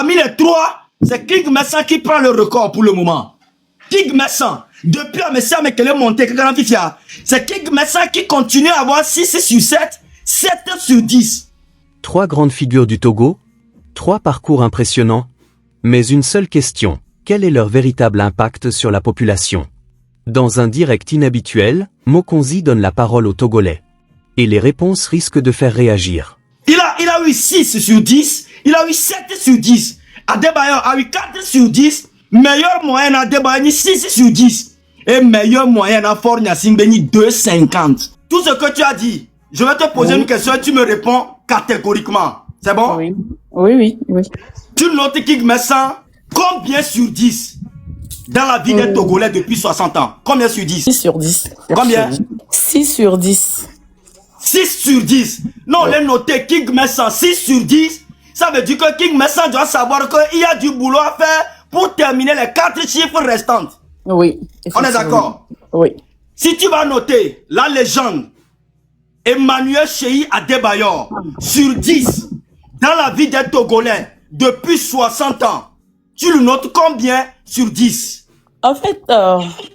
parmi les trois, c'est King Messan qui prend le record pour le moment. King Messan, depuis un message mais qu'elle est montée, c'est King Messan qui continue à avoir 6 sur 7, 7 sur 10. 3 grandes figures du Togo, 3 parcours impressionnants, mais une seule question, quel est leur véritable impact sur la population? Dans un direct inhabituel, Mokonzi donne la parole aux Togolais. Et les réponses risquent de faire réagir. Il a eu 6 sur 10, il a eu 7 sur 10. Adebayor a eu 4 sur 10, meilleure moyenne à Adebayor 6 sur 10. Et meilleure moyenne à Faure Gnassingbé 2,50. Tout ce que tu as dit, je vais te poser une question et tu me réponds catégoriquement. C'est bon? Oui. Oui. Tu notes King Messan combien sur 10 dans la vie des Togolais depuis 60 ans? Combien sur 10? 6 sur 10. Combien? 6 sur 10. 6 sur 10. Non, les noter King Messan 6 sur 10. Ça veut dire que King Messan doit savoir qu'il y a du boulot à faire pour terminer les 4 chiffres restantes. Oui. On est d'accord? Oui. Si tu vas noter la légende Emmanuel Cheyi Adebayor sur 10 dans la vie des Togolais depuis 60 ans, tu le notes combien sur 10? En fait,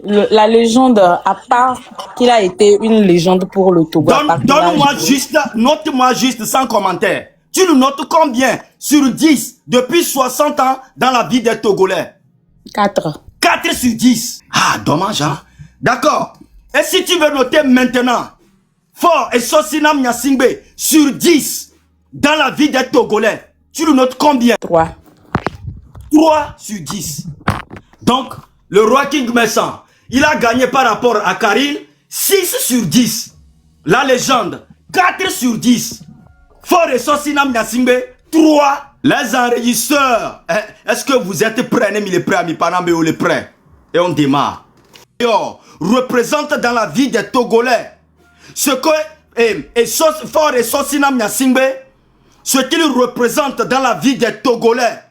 la légende, à part qu'il a été une légende pour le Togo. Donne-moi juste, note-moi juste sans commentaire. Tu le notes combien sur 10 depuis 60 ans dans la vie des Togolais? 4. 4 sur 10. Ah, dommage, hein? D'accord. Et si tu veux noter maintenant, Faure et Sossinam Gnassingbé sur 10 dans la vie des Togolais, tu le notes combien? 3. 3 sur 10. Donc, le roi King Messan, il a gagné par rapport à Karil 6 sur 10. La légende, 4 sur 10. Faure et Sossinam Gnassingbé, 3. Les enregistreurs, est-ce que vous êtes prêts? Les prêts, les prêts. Et on démarre. Représente dans la vie des Togolais ce que Faure et Sossinam Gnassingbé, ce qu'il représente dans la vie des Togolais.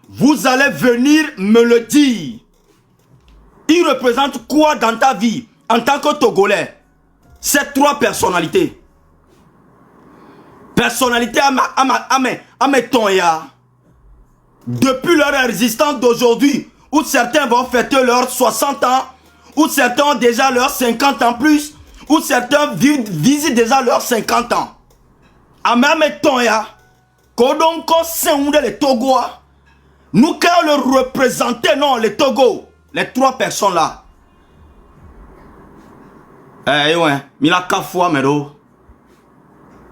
Vous allez venir me le dire. Il représente quoi dans ta vie en tant que Togolais? Ces 3 personnalités. Personnalité à mes Tonya. Depuis leur résistance d'aujourd'hui, où certains vont fêter leurs 60 ans, où certains ont déjà leurs 50 ans plus, où certains visitent déjà leurs 50 ans. À mes Tonya, quand on sait les Togois, nous quand le représenter, non, les Togo, les 3 personnes là. Mila kafwa mero.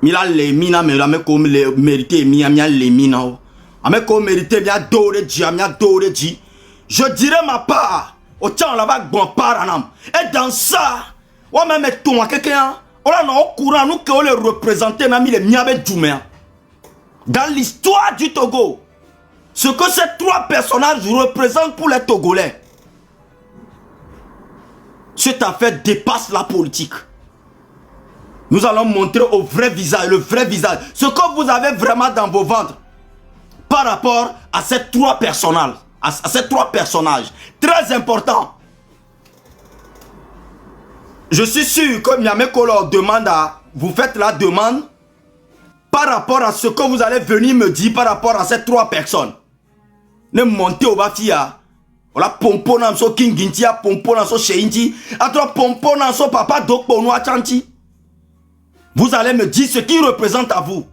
Mila le mina mero, ame ko le mérité mia le mina. Ame ko mérité mia dore ji. Je dirais ma part. Au temps là-bas, bon part anam. Et dans ça, on même tout quelqu'un. On a au courant nous que on le représenter nami le miabe djumea. Dans l'histoire du Togo, ce que ces 3 personnages représentent pour les Togolais, cette affaire dépasse la politique. Nous allons montrer au vrai visage, le vrai visage, ce que vous avez vraiment dans vos ventres par rapport à ces 3 personnages. À ces 3 personnages. Très important. Je suis sûr que Miameko leur demande à... Vous faites la demande par rapport à ce que vous allez venir me dire par rapport à ces 3 personnes. Ne montez au bafia. Voilà pompo nan so King Gintia, pompo nan so Cheinti, atra pompo nan so papa Dokpo no Achanti. Vous allez me dire ce qui représente à vous.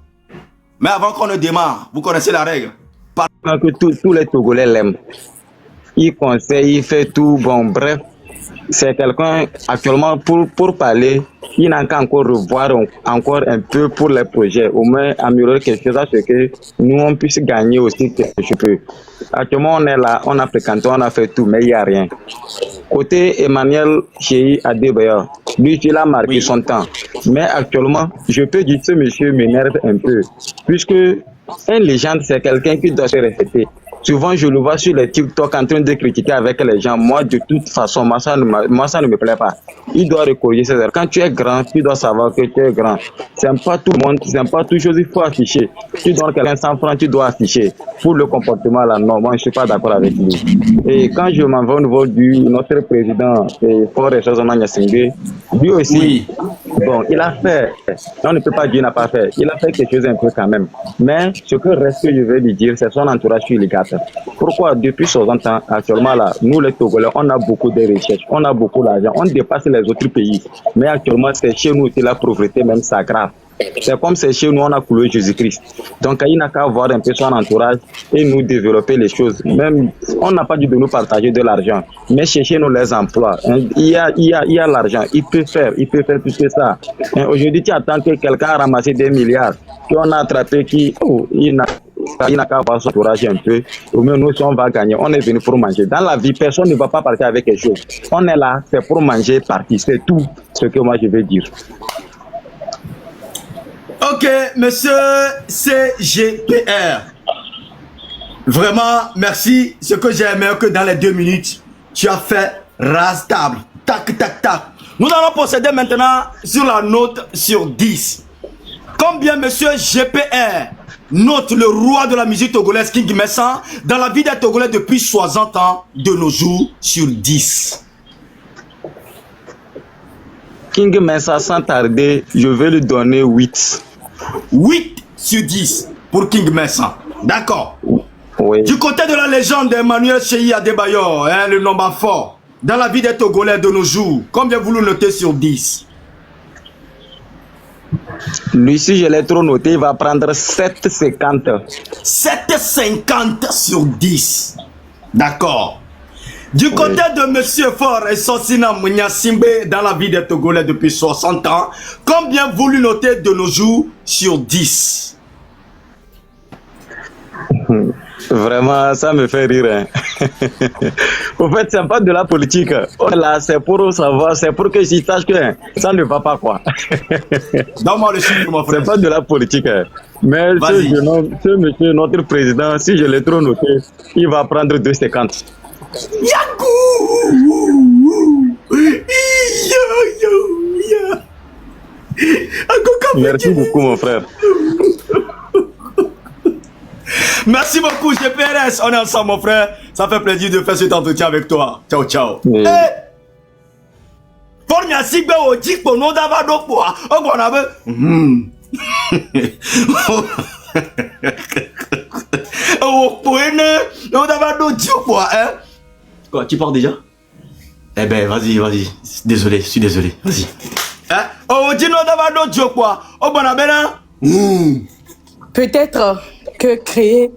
Mais avant qu'on ne démarre, vous connaissez la règle. Que tous les Togolais l'aiment. Il conseille, il fait tout. Bon, bref, c'est quelqu'un actuellement pour parler. Il n'a qu'à encore revoir encore un peu pour les projets. Au moins améliorer quelque chose à ce que nous on puisse gagner aussi quelque peu. Actuellement, on est là, on a fréquenté, on a fait tout, mais il n'y a rien. Côté Emmanuel Cheyi Adebayor, lui, il a marqué son temps. Mais actuellement, je peux dire que ce monsieur m'énerve un peu. Puisque une légende, c'est quelqu'un qui doit se respecter. Souvent, je le vois sur les TikTok en train de critiquer avec les gens. Moi, de toute façon, moi, ça ne me plaît pas. Il doit recorriger ses erreurs. Quand tu es grand, tu dois savoir que tu es grand. C'est pas tout le monde, c'est pas tout chose, il faut afficher. Tu donnes quelqu'un 100 francs, tu dois afficher. Pour le comportement là, non, moi, je suis pas d'accord avec lui. Et quand je m'en vais au niveau du notre président, Fort Ressourcement Nyassingbe, lui aussi, Oui. bon, il a fait, on ne peut pas dire qu'il n'a pas fait, il a fait quelque chose un peu quand même. Mais ce que reste que je vais lui dire, c'est son entourage sur les gars. Pourquoi depuis 60 ans, actuellement là, nous les Togolais, on a beaucoup de recherches, on a beaucoup d'argent, on dépasse les autres pays. Mais actuellement, c'est chez nous aussi la pauvreté même s'aggrave. C'est comme c'est chez nous, on a coulé Jésus-Christ. Donc, il n'a qu'à voir un peu son entourage et nous développer les choses. Même, on n'a pas dû de nous partager de l'argent, mais chercher nous les emplois. Il y a l'argent, il peut faire tout ça. Aujourd'hui, tu attends que quelqu'un a ramassé des milliards, qu'on a attrapé il n'a qu'à avoir son entourage un peu. Au moins, nous, si on va gagner, on est venu pour manger. Dans la vie, personne ne va pas partir avec quelque chose. On est là, c'est pour manger, partir. C'est tout ce que moi je veux dire. Ok, monsieur CGPR. Vraiment, merci. Ce que j'ai aimé, que dans les 2 minutes, tu as fait rase-table. Tac, tac, tac. Nous allons procéder maintenant sur la note sur 10. Combien monsieur GPR note le roi de la musique togolaise King Messan dans la vie des Togolais depuis 60 ans de nos jours sur 10? King Mensa, sans tarder, je vais lui donner 8. 8 sur 10 pour King Messan. D'accord. Oui. Du côté de la légende d'Emmanuel Cheyi Adebayor, le nombre fort, dans la vie des Togolais de nos jours, combien vous le notez sur 10? Lui, si je l'ai trop noté, il va prendre 7,50. 7,50 sur 10. D'accord. Du côté de Monsieur Fort et Sosina Mounia-Simbe dans la vie des Togolais depuis 60 ans, combien vous lui notez de nos jours sur 10? Vraiment, ça me fait rire. Hein. Au fait, c'est pas de la politique. Oh là, c'est pour savoir, c'est pour que je sache que ça ne va pas quoi. Donne-moi le chiffre, mon frère. C'est pas de la politique. Hein. Mais ce monsieur, notre président, si je l'ai trop noté, il va prendre 2,50. Merci beaucoup, mon frère. Merci beaucoup, GPRS. On est ensemble, mon frère. Ça fait plaisir de faire cet entretien avec toi. Ciao, ciao. Oui. Fornia Sigbe au Dik pour nous d'avoir d'autres poids. Oh, bon, on avait. Oh, pour nous d'avoir d'autres poids, hein. Quoi, tu pars déjà? Eh ben, vas-y, vas-y. Désolé, je suis désolé. Vas-y. Hein? Oh, dis nous d'avoir d'autres poids. Oh, bon, on avait là. Peut-être que créer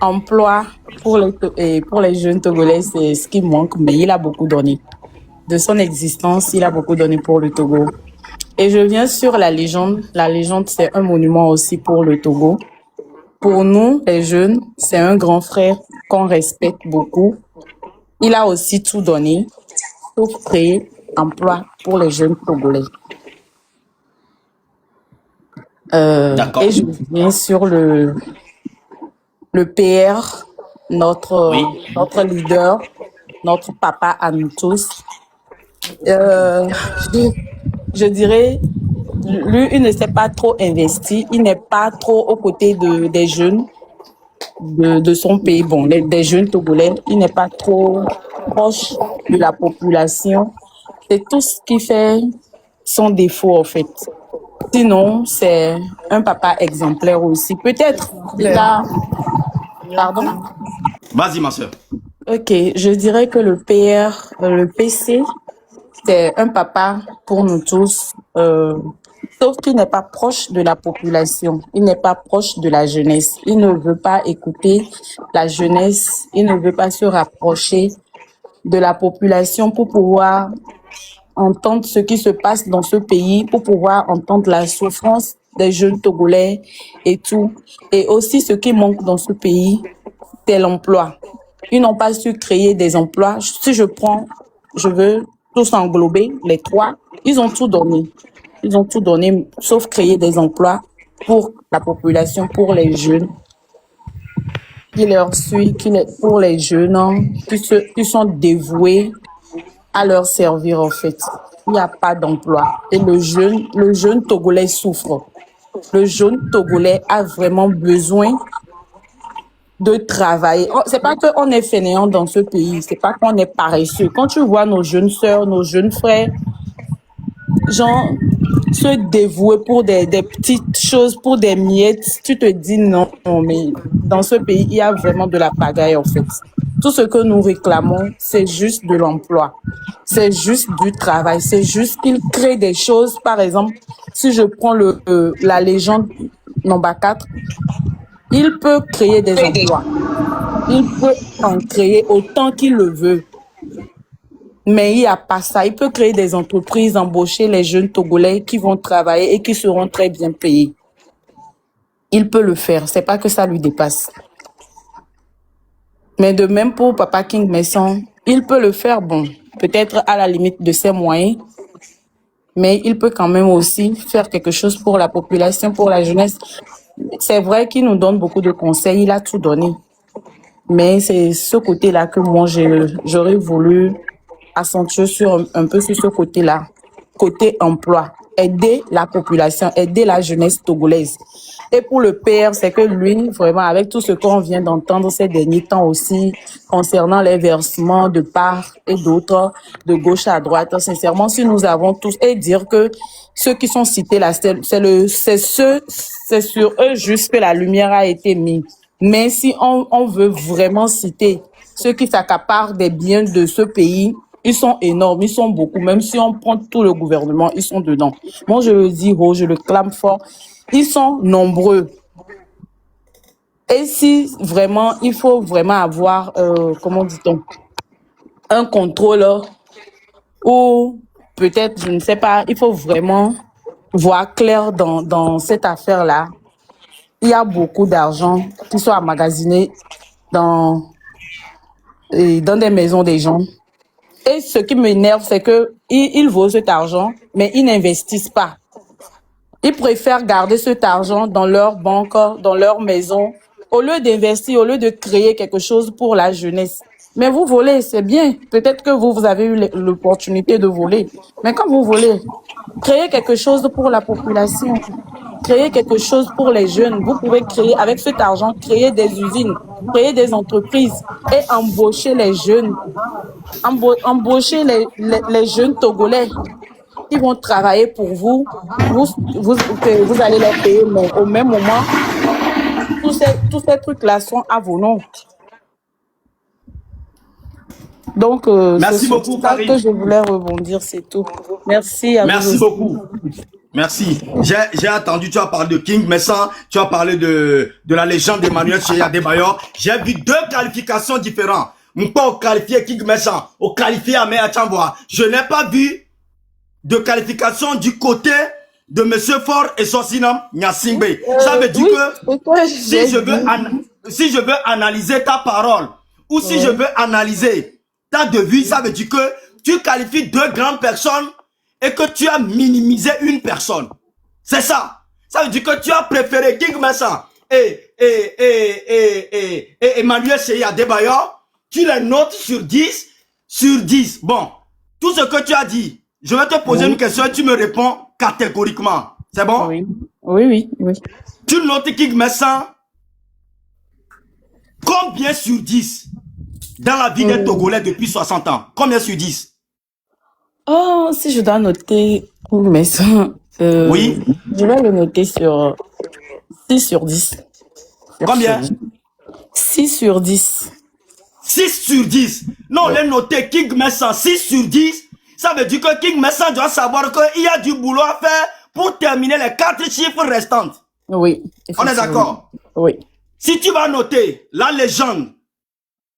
emploi pour les jeunes Togolais, c'est ce qui manque, mais il a beaucoup donné. De son existence, il a beaucoup donné pour le Togo. Et je viens sur la légende. La légende, c'est un monument aussi pour le Togo. Pour nous, les jeunes, c'est un grand frère qu'on respecte beaucoup. Il a aussi tout donné, sauf créer emploi pour les jeunes Togolais. Et je viens sur le PR, notre leader, notre papa à nous tous. Je dirais, lui, il ne s'est pas trop investi, il n'est pas trop aux côtés des jeunes de son pays, bon, des jeunes Togolais, il n'est pas trop proche de la population. C'est tout ce qui fait son défaut, en fait. Sinon, c'est un papa exemplaire aussi. Peut-être, là, pardon? Vas-y, ma soeur. Ok, je dirais que le PR, le PC, c'est un papa pour nous tous, sauf qu'il n'est pas proche de la population, il n'est pas proche de la jeunesse, il ne veut pas écouter la jeunesse, il ne veut pas se rapprocher de la population pour pouvoir entendre ce qui se passe dans ce pays, pour pouvoir entendre la souffrance des jeunes Togolais et tout. Et aussi, ce qui manque dans ce pays, c'est l'emploi. Ils n'ont pas su créer des emplois. Si je veux tous englober, les trois, ils ont tout donné. Ils ont tout donné, sauf créer des emplois pour la population, pour les jeunes. qui leur suit, pour les jeunes hein, qui sont dévoués à leur servir en fait. Il n'y a pas d'emploi. Et le jeune Togolais souffre. Le jeune Togolais a vraiment besoin de travailler. C'est pas qu'on est fainéant dans ce pays, c'est pas qu'on est paresseux. Quand tu vois nos jeunes sœurs, nos jeunes frères, genre, se dévouer pour des petites choses, pour des miettes, tu te dis non, mais dans ce pays, il y a vraiment de la pagaille en fait. Tout ce que nous réclamons, c'est juste de l'emploi. C'est juste du travail. C'est juste qu'ils créent des choses. Par exemple, si je prends la légende number 4, il peut créer des emplois. Il peut en créer autant qu'il le veut. Mais il n'y a pas ça. Il peut créer des entreprises, embaucher les jeunes Togolais qui vont travailler et qui seront très bien payés. Il peut le faire. C'est pas que ça lui dépasse. Mais de même pour Papa King Messon, il peut le faire, bon, peut-être à la limite de ses moyens, mais il peut quand même aussi faire quelque chose pour la population, pour la jeunesse. C'est vrai qu'il nous donne beaucoup de conseils, il a tout donné. Mais c'est ce côté-là que moi, j'aurais voulu accentuer un peu sur ce côté-là, côté emploi, aider la population, aider la jeunesse togolaise. Et pour le père, c'est que lui, vraiment, avec tout ce qu'on vient d'entendre ces derniers temps aussi, concernant les versements de part et d'autre, de gauche à droite, sincèrement, si nous avons tous, et dire que ceux qui sont cités là, c'est sur eux juste que la lumière a été mise. Mais si on veut vraiment citer ceux qui s'accaparent des biens de ce pays, ils sont énormes, ils sont beaucoup. Même si on prend tout le gouvernement, ils sont dedans. Moi, je le dis haut, je le clame fort. Ils sont nombreux. Et si vraiment, il faut vraiment avoir, comment dit-on, un contrôle ou peut-être, je ne sais pas, il faut vraiment voir clair dans cette affaire-là. Il y a beaucoup d'argent qui sont emmagasinés dans des maisons des gens. Et ce qui m'énerve, c'est que ils vaut cet argent, mais ils n'investissent pas. Ils préfèrent garder cet argent dans leur banque, dans leur maison, au lieu d'investir, au lieu de créer quelque chose pour la jeunesse. Mais vous volez, c'est bien. Peut-être que vous avez eu l'opportunité de voler. Mais quand vous volez, créez quelque chose pour la population. Créer quelque chose pour les jeunes. Vous pouvez créer, avec cet argent, créer des usines, créer des entreprises et embaucher les jeunes. Embaucher les jeunes Togolais qui vont travailler pour vous. Vous allez les payer, mais au même moment, tous ces trucs-là sont à vos noms. Donc, Merci c'est beaucoup, sur ça Karine. que je voulais rebondir, c'est tout. Merci à vous Merci aussi. beaucoup. Merci. J'ai entendu, tu as parlé de King Messan, tu as parlé de la légende d'Emmanuel Cheya Adebayor. J'ai vu deux qualifications différentes. Pas au qualifié King Messan, au qualifié Améa Tchamboa. Je n'ai pas vu de qualification du côté de Monsieur Fort et Sosinam Nyasingbe. Ça veut dire que si je veux analyser ta parole ou si je veux analyser ta devise, ça veut dire que tu qualifies deux grandes personnes et que tu as minimisé une personne. C'est ça. Ça veut dire que tu as préféré King Messan et Emmanuel Cheya Adebayor. Tu les notes sur 10, sur 10. Bon, tout ce que tu as dit, je vais te poser une question et tu me réponds catégoriquement. C'est bon? Oui, oui, oui. Tu notes King Messan combien sur 10 dans la vie des Togolais depuis 60 ans? Combien sur 10? Oh, si je dois noter mais ça, Oui. je vais le noter sur 6 sur 10. Combien? 6 sur 10. 6 sur 10. Non, les noter King Messan 6 sur 10. Ça veut dire que King Messan doit savoir qu'il y a du boulot à faire pour terminer les 4 chiffres restants. Oui. On est d'accord? Oui. Si tu vas noter la légende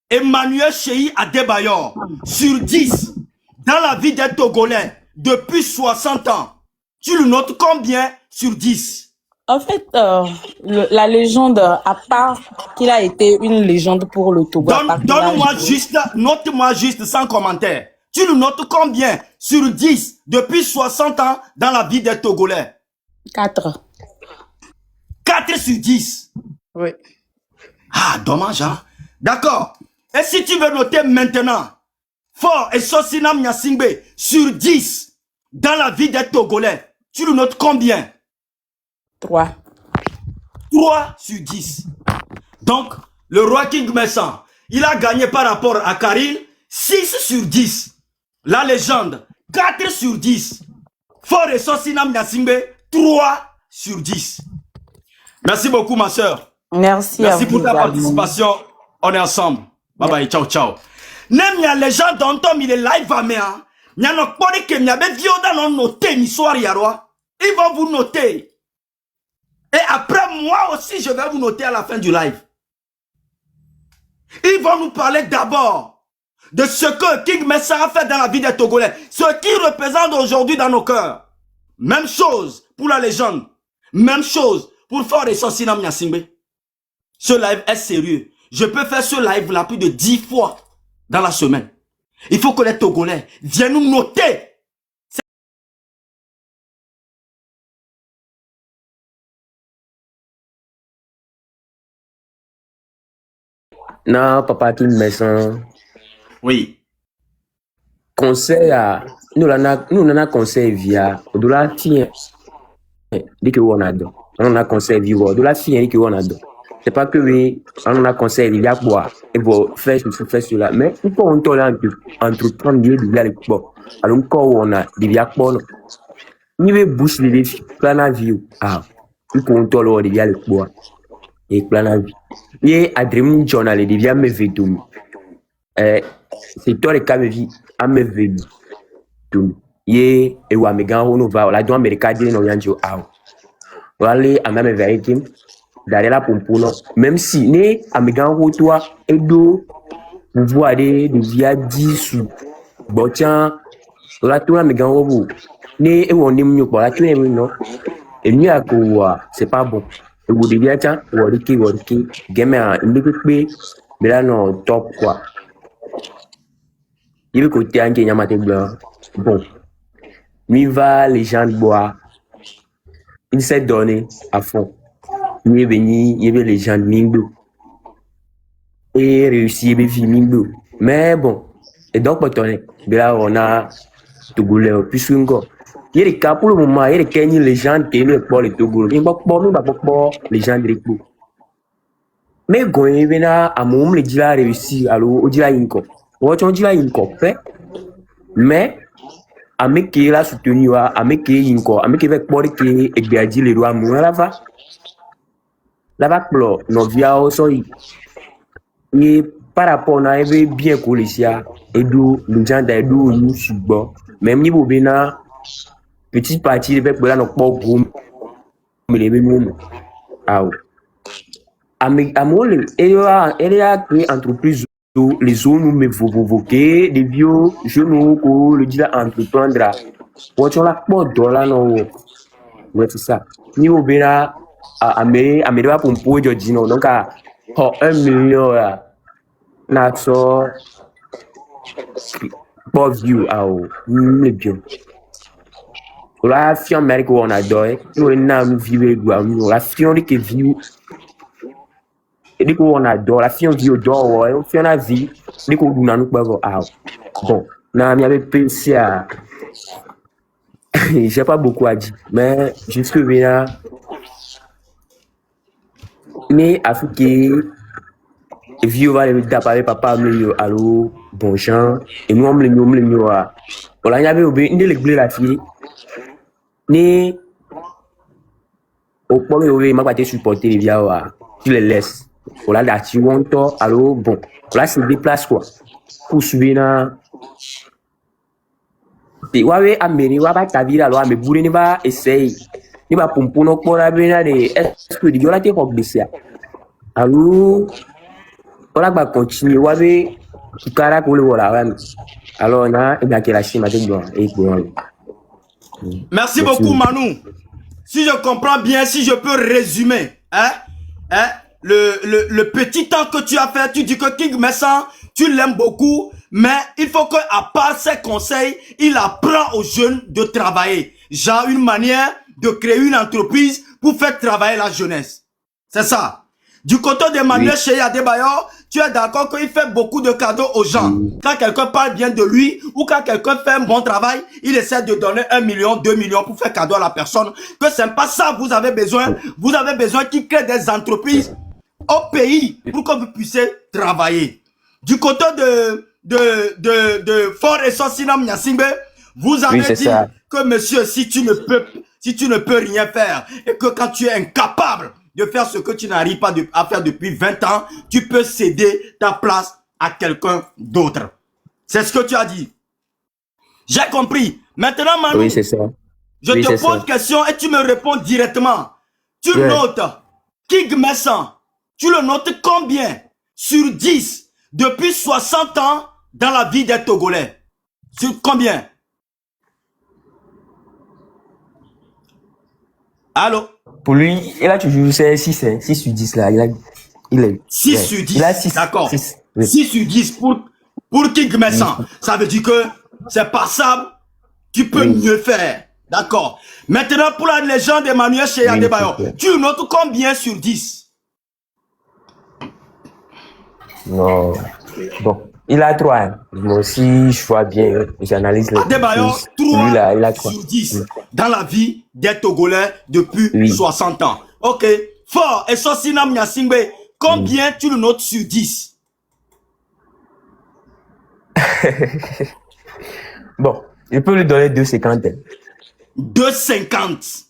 Emmanuel Cheya Adebayor sur 10 dans la vie des Togolais depuis 60 ans, tu le notes combien sur 10? En fait, la légende, à part qu'il a été une légende pour le Togo. Donne-moi juste, note-moi juste sans commentaire. Tu le notes combien sur 10 depuis 60 ans dans la vie des Togolais? 4. 4 sur 10. Oui. Ah, dommage, hein? D'accord. Et si tu veux noter maintenant, Fort et Sosinam Nyasingbe sur 10 dans la vie des Togolais, tu le notes combien? 3. 3 sur 10. Donc, le roi King Messan, il a gagné par rapport à Karil 6 sur 10. La légende, 4 sur 10. Fort et Sosinam Nyasingbe, 3 sur 10. Merci beaucoup, ma soeur. Merci à Merci vous pour ta également. participation. On est ensemble. Bye bye, ciao, ciao. Nem ya les gens dont on il est live à mea. Nya no pone que mia be vioda non noter ni soir yarwa. Ils vont vous noter. Et après moi aussi je vais vous noter à la fin du live. Ils vont nous parler d'abord de ce que King Messa a fait dans la vie des Togolais. Ce qu'il représente aujourd'hui dans nos cœurs. Même chose pour la légende. Même chose pour Fort et Sosinam Nyasingbe. Ce live est sérieux. Je peux faire ce live là plus de 10 fois dans la semaine. Il faut que les Togolais viennent nous noter. Non, papa King Messan, Oui. conseil à nous on a conseil via de la fille dit que on a conseil via de la fille dit que c'est pas que oui on a conseil via boire et pour faire cela mais il faut on tourne entreprendre via les bon alors encore on a via bon ni veut bouche les plan à vie ah il faut on tourne via les bois et plan à vie et à dream journal via mes vidéos c'est toi le cas de vie à mes vidéos ye e wa megan ho no va la do america di no yanjo aw wale amame veikim dare la pompono même si ne amegan ho toi edo pouvoir de via 10 sous botian la to amegan ho bu ne e woni mu ko la to e no e mi akowa c'est pas bon e wo de via tan wo riki game a ndike pe bela no top quoi il veut côté en Kenya matin blanc bon lui va les gens boire il s'est donné à fond lui est venu il veut les gens mingo et réussi il veut mingo mais bon et donc là on a Togolais plus encore il est cas pour le moment il est Kenya les gens qui ne pas les Togolais il va pas les gens de mais quand il vient à mon les gens réussi alors on dit là inco on dit là inco mais ame qui l'a soutenu ame qui inco ame qui veut pour que egbiaji les rois moi là va plo no via so et par rapport na eve bien colisia edu lujanda edu yu subo même ni bobena petite partie de peuple là no po gros mais les mêmes ah amol elle a créé entreprise les zones me voquer des vieux genoux que le dit entreprendre what on la pas dollar non ouais c'est ça ni au bena à va pour pour Georgino donc à 1 million na so pas view mais bien la fion Amérique on adore nous na nous vivre la fion que view et dès qu'on adore la fion view d'or on fait la vie dès qu'on nous pas bon na mi avait pensé à j'ai pas beaucoup à dire mais jusque là mais africain vieux va le taper papa me allo bon gens et nous on le voilà il y avait une de la fille ni au point où il m'a pas supporter les via tu les laisses voilà là tu montes allo bon là se déplace quoi pour suivre et ouais américain va pas t'avirer alors mais bourré ne va essayer il va pomper nos corps à bien aller est-ce que il y aura des problèmes allo voilà va continuer ouais qui cara pour le voilà alors on a il y a que la chine maintenant et bon Merci beaucoup Manu. Si je comprends bien, si je peux résumer, le petit temps que tu as fait, tu dis que King Messan, tu l'aimes beaucoup, mais il faut que, à part ses conseils, il apprend aux jeunes de travailler. Genre une manière de créer une entreprise pour faire travailler la jeunesse. C'est ça. Du côté d'Emmanuel Chéri Adebayor, tu es d'accord qu'il fait beaucoup de cadeaux aux gens. Quand quelqu'un parle bien de lui ou quand quelqu'un fait un bon travail, il essaie de donner 1 million, 2 millions pour faire cadeau à la personne. Que c'est pas ça vous avez besoin. Vous avez besoin qu'il crée des entreprises au pays pour que vous puissiez travailler. Du côté de Fort et Sosinam Nyasingbe, vous avez dit que monsieur, si tu ne peux rien faire et que quand tu es incapable de faire ce que tu n'arrives pas à faire depuis 20 ans, tu peux céder ta place à quelqu'un d'autre. C'est ce que tu as dit. J'ai compris. Maintenant, Manu, oui, c'est ça. Je te pose question et tu me réponds directement. Tu notes King Messan, tu le notes combien sur 10 depuis 60 ans dans la vie des Togolais? Sur combien? Allô? Pour lui, il a toujours 6 sur 10 là. Il est 6 sur 10. Il a 6. D'accord. 6 sur 10 pour King Messan. Ça veut dire que c'est passable. Tu peux mieux faire. D'accord. Maintenant, pour la légende d'Emmanuel Chéri Adebayor, tu notes combien sur 10? Non. Bon. Il a 3. Moi aussi, je vois bien. J'analyse les Adebayor, 3 là, il a 3 sur 10 dans la vie des Togolais depuis 60 ans. Ok. Fort et Sosinam Nyasingbe, combien tu le notes sur 10? Bon, je peux lui donner 2,50. 2,50.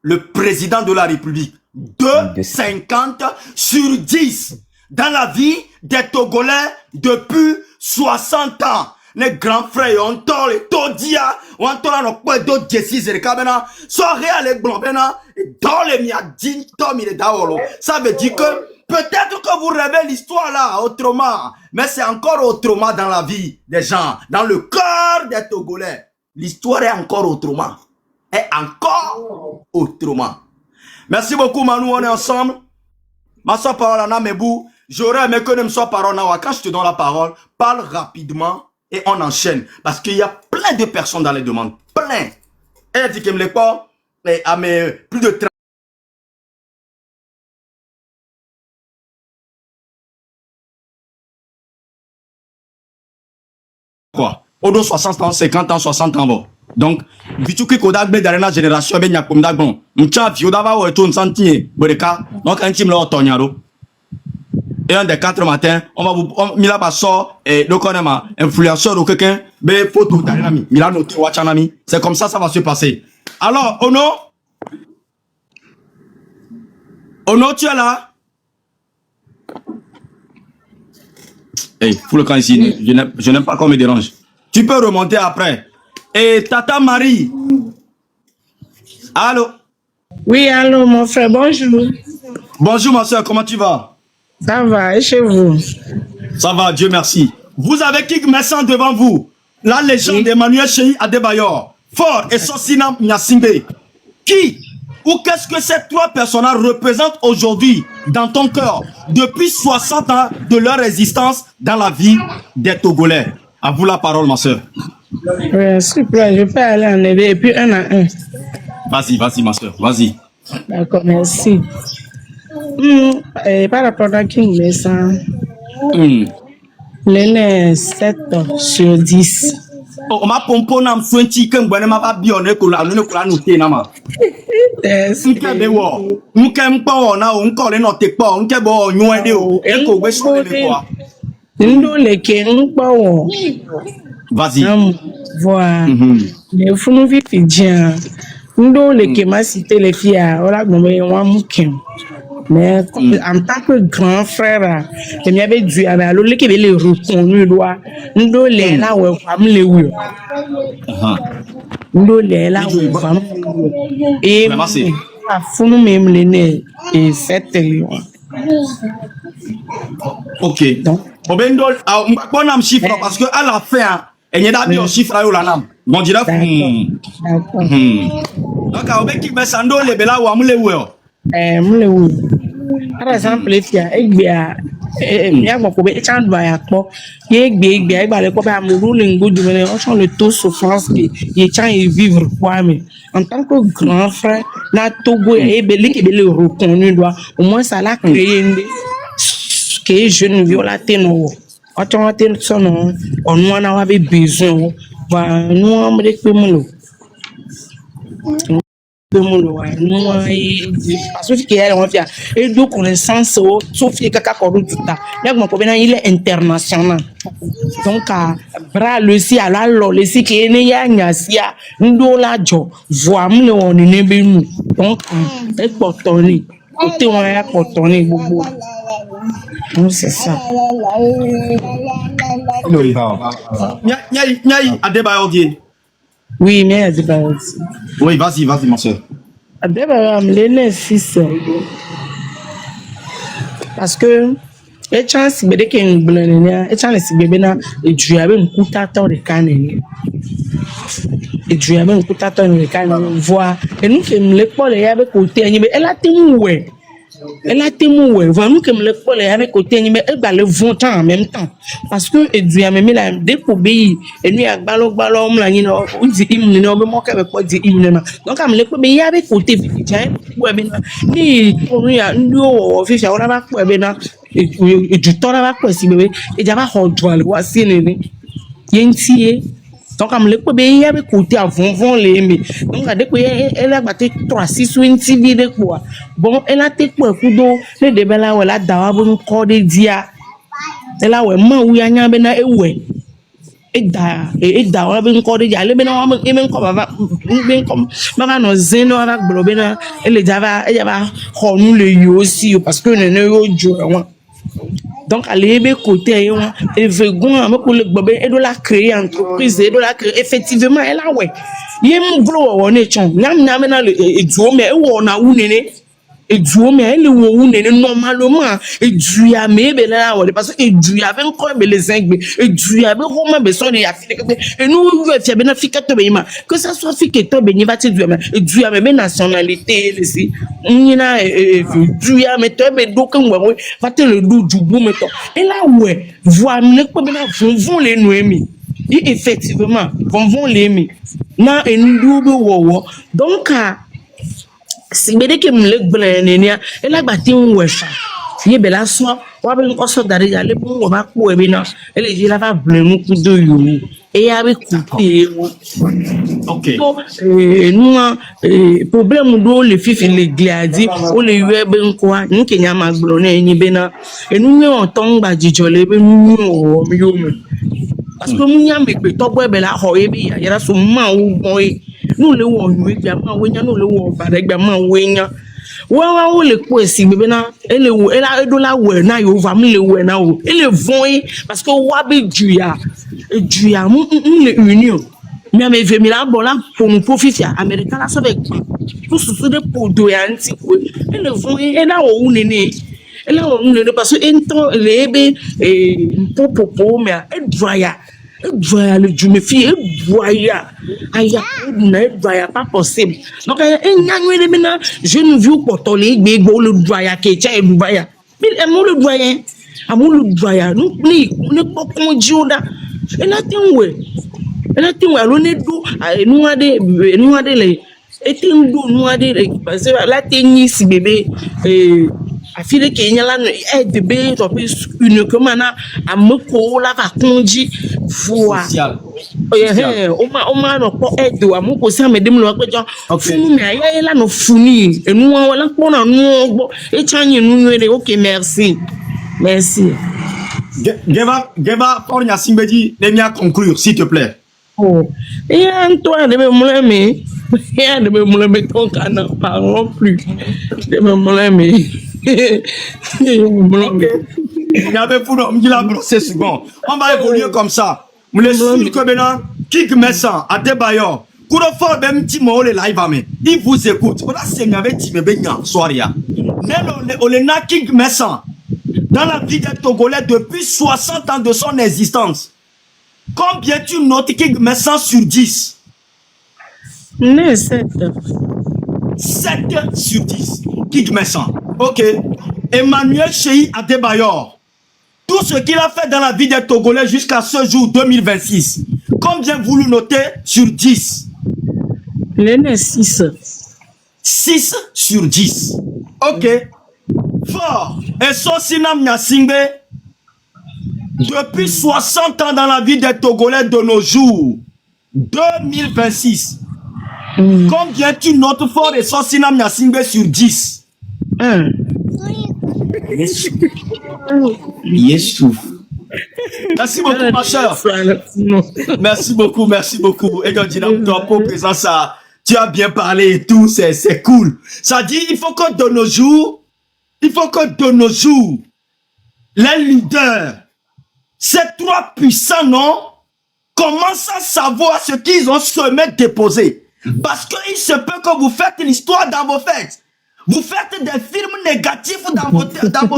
Le président de la République. 2,50 sur 10. Dans la vie des Togolais depuis 60 ans. Les grands frères, on tord les Todia, on tord nos points d'autres jessis et les cabana, soirée à les blancs, dans les miadines, Tom il est d'aolo. Ça veut dire que peut-être que vous rêvez l'histoire là autrement, mais c'est encore autrement dans la vie des gens, dans le cœur des Togolais. L'histoire est encore autrement. Est encore autrement. Merci beaucoup, Manu, on est ensemble. Ma soeur parole en Amébou. J'aurais aimé que ne me soit parole en Quand je te donne la parole, parle rapidement et on enchaîne. Parce qu'il y a plein de personnes dans les demandes. Plein. Elle dit qu'elle me l'est pas. Et à mes plus de 30. Quoi? Au 60 ans, 50 ans, 60 ans, bon. Donc, bitu ki kodak be dans la génération be nyakom dag bon. Mcha vieux dava o eton santier, bodeka. Donc un team là otonyaro. Et un des 4 matins, on va vous mila basso et donc on est ma influenceur ou quelqu'un be photo d'anami. Mila noté wachanami. C'est comme ça va se passer. Alors, Ono, tu es là? Hey, fous le camp ici. Je n'aime pas qu'on me dérange. Tu peux remonter après. Et Tata Marie. Allô? Oui, allô, mon frère, bonjour. Bonjour, ma soeur, comment tu vas? Ça va, et chez vous? Ça va, Dieu merci. Vous avez King Messan devant vous. La légende d'Emmanuel Chéri Adebayor. Fort et Sosinam Nyasingbe. Qui ou qu'est-ce que ces 3 personnages représentent aujourd'hui dans ton cœur depuis 60 ans de leur existence dans la vie des Togolais? À vous la parole, ma soeur. Oui, s'il vous plaît, je peux aller en aider et puis un à un. Vas-y, ma soeur, vas-y. D'accord, merci. Et par rapport à King Messan, l'année 7 sur 10. Oh, ma pompo na mfwenchi ke ngwene ma ba bione ko la no ko la no te na ma. Nke be wo. Nke mpa wo na o nko le no te po, nke bo onyu ede o. E ko gbe so le ko. Ndo le ke npa wo. Vas-y. Voilà. Les fous vite bien. Ndo le ke ma cité les filles a ora gbe wa mukem. Mais en tant que grand frère, il y avait dû aller à l'eau qui les reconnu loin. Nous les là où femme les oui. Nous les là où femme et à fond même les nez et cette lion. Ok. Donc, Obendo, on a un chiffre parce que à la fin, il y a un chiffre à l'anam. Bon, je dirais. Donc, avec qui me sando les bela ou amule oui. Mule oui. Par exemple, les filles, il y a beaucoup de gens qui ont le ruling good, mais on le taux de souffrance qui est vivre quoi, mais en tant que grand frère, la Togo est belé qui est reconnu, au moins ça l'a créé que est jeune violaté non. Autant son on en avait besoin, nous on me dit parce que et donc connaissance sauf que kaka koruta il est international donc bra le si ala lo le si ke ne ya nyasia ndo la jo voa mu le woni ne be nu donc e potoni côté on ya potoni gbogbo donc c'est ça Nyai Adebayo Dieng. oui mais c'est pas Oui, vas-y, ma soeur. Adebayo le fils parce que e chance be de ke ngblenia e chance be na eduabe nkuta to de kanene eduabe nkuta to de kanene voa enu ke mle pole ya be kote anyi be elle a témoin vraiment que me le pole ya be kote anyi be e gba le vont en même temps parce que eduabe me la de ko be enu ya gbalo mla yin no di imni no be mo ke be ko di imni na donc am le ko be ya be kote fi jan ko be na ni ko ya ndu o fi fa ora ba ko be na du temps là quoi si bébé et j'avais hors le voici né yenti donc am le ko be ya be côté avon les mais donc à dès elle a battu 320 vidéo quoi bon elle a té quoi kudo le de bela wala dawa bon ko de dia elle a ouais man wi anya be na ewe da wala be ko de dia le be na wa e men ko ba ben comme ba no zeno avec blobe na elle java honu le yo aussi parce que ne yo jo donc aller be côté et vegon am ko le gbe e do la créer entreprise e do la créer effectivement elle a ouais yem glo wo ne chon nyam na le eduo me e wo na unene eduo me ele wo unene normalement edu ya me be la wo parce que edu ya ben ko be les ingbe edu ya be ko ma be so ne ya fi et nous fait be na fi ka to be ma que ça soit fi que to be ni va te edu ya me nationalité le si nyina edu ya me to be do kan wo va te le do du me to et là ouais voir ne ko be na vont les noemi effectivement vont les mi na endu be wo donc si bede ke mle gblene nia ela gbati nwefa ye bela so wa be nko so dare ya le bo ba ku e bi na ele ji la va blemu ku do yo e ya be ku te OK so nous problème do le fifi le gliadi o le yue be nko a nke nya ma gblo na enyi be na enu nye on ton gba jijole be nu o mi yo mi parce que mu nya me pe to gbo e bela ho e bi ya yara so ma wo boy nous le won we gba ma we nya nous le won ba de gba ma we nya wa wo le po esi bebe na ele wo ela edo la we na yo va mi le we na o ele von parce que wa be juya mu le union mi ame ve mi la bon la pour nous profiter américain la so be pour sous de pour do ya nti ko ele von ela o unene ela o unene parce que ento le be popopo me e draya le jume fi boya aya na boya pas possible donc enyanwe de bena je ne veux pas toler gbegbo le boya ke cha e boya mais mo le boya amu le boya nous ni kokon jioda ela tinwe lo ne do nu ade le etindu nu ade le parce que la tenni si bébé afile ke nyala no e bébé to pe uniquement na amko la va konji voa o ma no po e do amko si amedem lo pejo funu me aye la no funi enu wala ko na nu gbo e chanye nu nwere OK merci Geva Ornia Simbeji de mia conclure s'il te plaît. Oh et toi de me moleme et de me moleme ton kana parlons plus de me moleme il y avait pour nous il a brossé second on va évoluer comme ça nous les sûr que maintenant King Messan Adebayo Kouro fort même ti mo le live ame il vous écoute on a semé avec ti me benya soiria nelo le na King Messan dans la vie des Togolais depuis 60 ans de son existence. Combien tu notes King Messan sur 10? 7. 7 sur 10. King Messan. OK. Emmanuel Cheyi Adebayor, tout ce qu'il a fait dans la vie des Togolais jusqu'à ce jour 2026, combien vous le notez sur 10? Le 6. 6 sur 10. Ok. Fort. Et son Sinam Nyasingbe, depuis 60 ans dans la vie des Togolais de nos jours, 2026, combien tu notes Fort et son Sinam Nyasingbe sur 10? 1. Yes. Merci beaucoup, ma chère. Merci beaucoup. Et quand tu as pour présent ça, tu as bien parlé et tout, c'est cool. Ça dit, il faut que de nos jours, les leaders, ces trois puissants noms, commencent à savoir ce qu'ils ont semé déposé. Parce qu'il se peut que vous faites l'histoire dans vos fêtes. Vous faites des films négatifs dans vos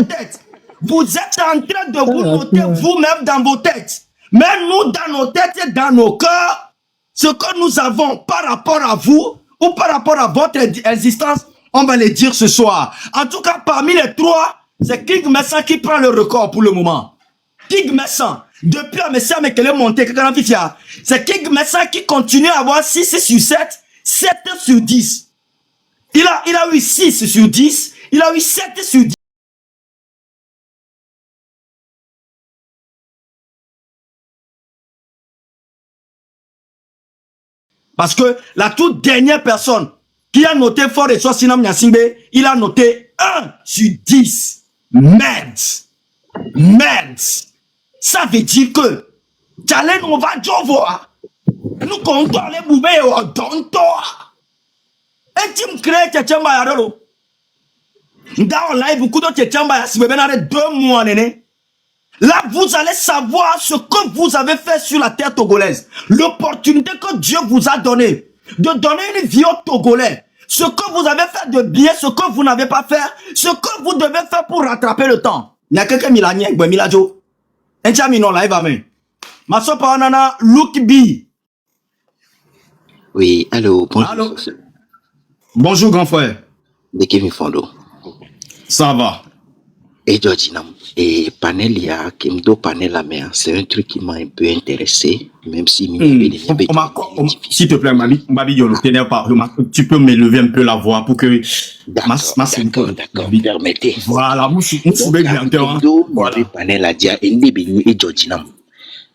têtes. Vous êtes en train de vous noter vous-même dans vos têtes. Mais nous, dans nos têtes et dans nos cœurs, ce que nous avons par rapport à vous ou par rapport à votre existence, on va les dire ce soir. En tout cas, parmi les trois, c'est King Messan qui prend le record pour le moment. King Messan, depuis un Messia Mekele monté, c'est King Messan qui continue à avoir 6 sur 7, 7 sur 10. Il a eu 6 sur 10, il a eu 7 sur 10. Parce que la toute dernière personne qui a noté Fort et Sinam Nyasingbe, il a noté 1 sur 10. Merde. Ça veut dire que Tchalen, on va voir. Nous comptons les boubés au dontoa. Et tu me crées Tchamba Yarolo. Dans live, beaucoup de Tchamba Yarolo, 2 mois, néné. Là, vous allez savoir ce que vous avez fait sur la terre togolaise. L'opportunité que Dieu vous a donnée de donner une vie aux Togolais. Ce que vous avez fait de bien, ce que vous n'avez pas fait, ce que vous devez faire pour rattraper le temps. Il y a quelqu'un qui m'a dit, Milajo. Un champion live à main. Ma soeur Nana, Look B. Oui, allô, bonjour. Allô. Bonjour, grand frère. De Kevin Fondo. Ça va. Et Georginam. Et panel, il y a Kimdo panel à main. C'est un truc qui m'a un peu intéressé, même si s'il te plaît, tu peux m'élever un peu la voix pour que d'accord, permettez. Voilà, voilà. Panel à dia et Georginam.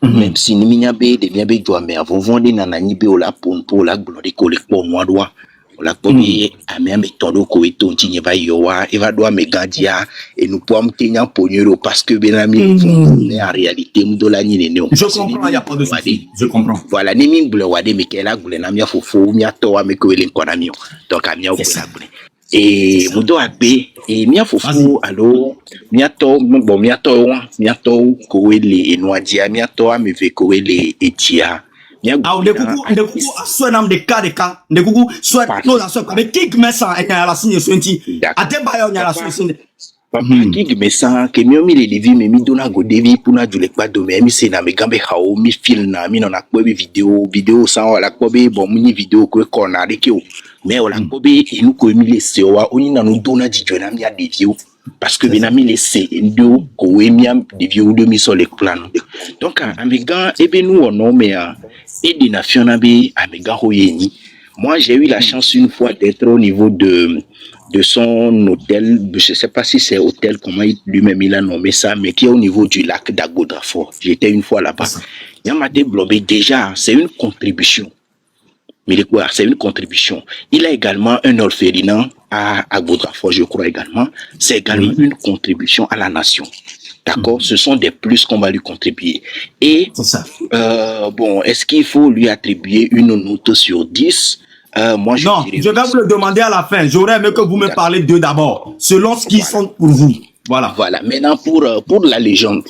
Même si nous n'y avons pas de doigts, mais avant de nanani be ola pour la gloire pour moi doigt. La première amé méthode ko etonti va yowa eva doit me gandia et nous pouvons tenir pogno parce que benami mais en réalité nous dola ni néo. Je comprends, il y a pas de souci. Je comprends. Voilà, ni min bule wade me kela gule na mia fofo mia to ame ko elen konamio. Donc amia ko la gule. Et mudo akbe et mia fofo allo mia to ko ele enwadia mia to ame ve ko ele etia. Ah, ndekuku soit nam de cas ndekuku soit no la soit avec King Messan et la signe sointi Adebayor nya la signe King Messan ke mi omi le levi me mi dona go devi puna jule kwa do me mi se na me gambe hawo mi film na mi na ko be video sa wala ko be bon mi video ko corner de ke o mais wala ko be inu ko mi le se wa oni na no dona di jona mi a devio parce que benami laissé ndo ko emiam de vieux de mi sur les plans. Donc amiga ebe nous on mais et des nations nabe amiga hoyeni. Moi j'ai eu la chance une fois d'être au niveau de son hôtel, je sais pas si c'est hôtel comment lui-même il a nommé ça, mais qui est au niveau du lac d'Agodrafort. J'étais une fois là-bas. Yamate Blobé déjà c'est une contribution. Mais quoi, c'est une contribution. Il a également un orphelinat à Agodrafort, je crois également. C'est également une contribution à la nation. D'accord? Ce sont des plus qu'on va lui contribuer. Et, bon, est-ce qu'il faut lui attribuer une note sur 10? Moi, je vais vous le demander à la fin. J'aurais aimé que vous me parlez d'eux d'abord, selon ce qu'ils sont pour vous. Voilà. Voilà. Maintenant, pour la légende,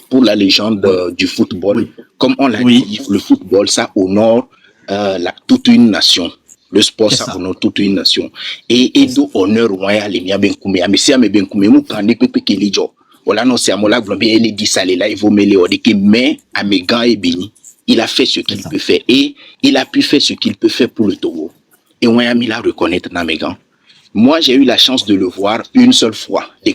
du football, comme on l'a dit, le football, ça honore toute une nation. Le sport, ça honore toute une nation. Et d'où honneur royal, il y a bien combien. Mais si il y a bien combien, vous prenez que les gens. Voilà, non, c'est à moi là, vous avez dit ça, là, il faut mêler, mais à mes gars et béni, il a fait ce qu'il peut faire. Et il a pu faire ce qu'il peut faire pour le Togo. Et on a mis là reconnaître dans mes gars. Moi, j'ai eu la chance de le voir une seule fois. Et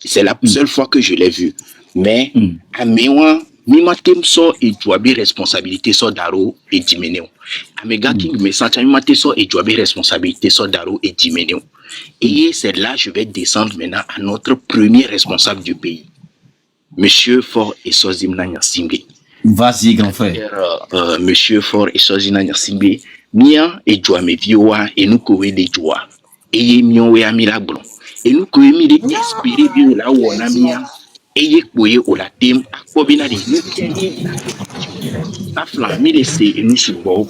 c'est la seule fois que je l'ai vu. Mais, à moi, mimatem so et joabi responsabilité so daro et dimeneo. Amega King me sent mimatem so et joabi responsabilité so daro et dimeneo. Et c'est là je vais descendre maintenant à notre premier responsable du pays. Monsieur Fort et Sozimna Nyasimbe. Vas-y, grand frère. Monsieur Fort et Sozimna Nyasimbe. Mia et joa me vioa et nous kowe de joa. Et mion we amilagro. Et nous kowe mi de espérer bien là où on a mia. Et ye kowe o la tem akobina de nous aflamé les et nous subo.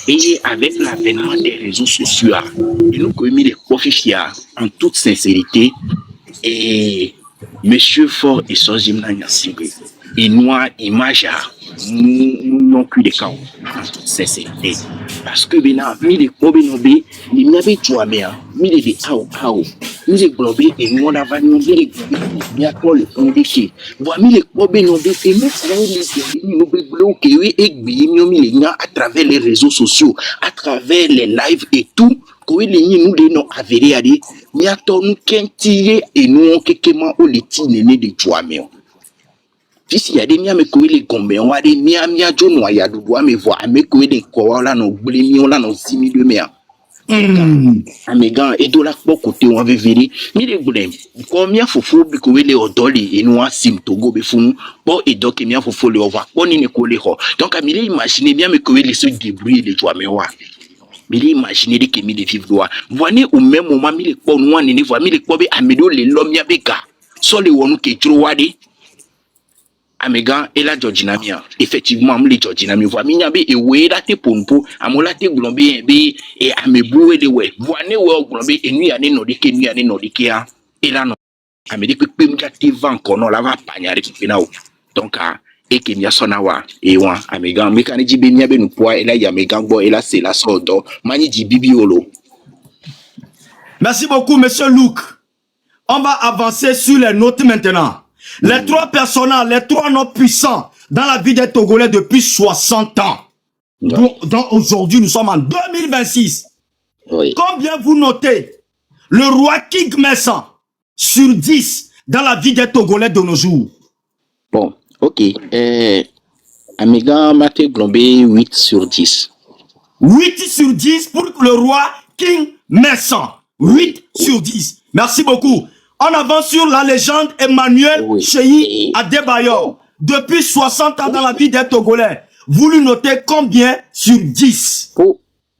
Et avec l'avènement des réseaux sociaux, et nous kowe mi de profifia en toute sincérité. Et Monsieur Fort et Sozimna Nyasimbe. Et nous image nous non plus de cas en toute sincérité. Parce que bena mi de kobenobe ni mi abe tuamea mi de au mi de globé et nous on a venu mi de mi a call le voit mi de kobenobe et nous on be bloqué et gbi mi à travers les réseaux sociaux, à travers les lives et tout ko les nous de non avéré ali mi a tonu kentire et nous on kekema o leti nene de tuamea. Fisi ya de miame kowe le gombe on de miamia jono ya dudu ame voix ame kowe de ko la no blemi on la no 6000 mea amegan et do la po côté on veut véré mi de blem combien fofo bi kowe le odoli et nous asim togo be funu bo et donc mia fofo le over on ni ko le ho donc ami imaginer bien me kowe le se débrouiller de toi me wa mi imaginer de que mi de vivre droit voyez au même moment mi le po no ni voix mi le po be amedo le lomia be ka so le wonu ke tro wade Amega et la Georginamia. Effectivement, les Georginamia voient minyabe et ouais la te pompo, amola te glombe et amebou et de ouais. Voine ouais glombe et nuit année nordique et là non. Amédé que pemja te vent kono la va pagnare pinao. Donc et que mia sonawa et wa amega mécanique benyabe nous poids et là ya megango et là c'est la sordo mani di bibiolo. Merci beaucoup, monsieur Luc. On va avancer sur les notes maintenant. Les trois personnages, les trois noms puissants dans la vie des Togolais depuis 60 ans. Donc aujourd'hui, nous sommes en 2026. Oui. Combien vous notez le roi King Messan sur 10 dans la vie des Togolais de nos jours? Bon, ok. Amega Mate Glombe 8 sur 10. 8 sur 10 pour le roi King Messan. 8 sur 10. Merci beaucoup. On avance sur la légende Emmanuel Cheyi Adebayor. Depuis 60 ans dans la vie des Togolais. Vous lui notez combien sur 10?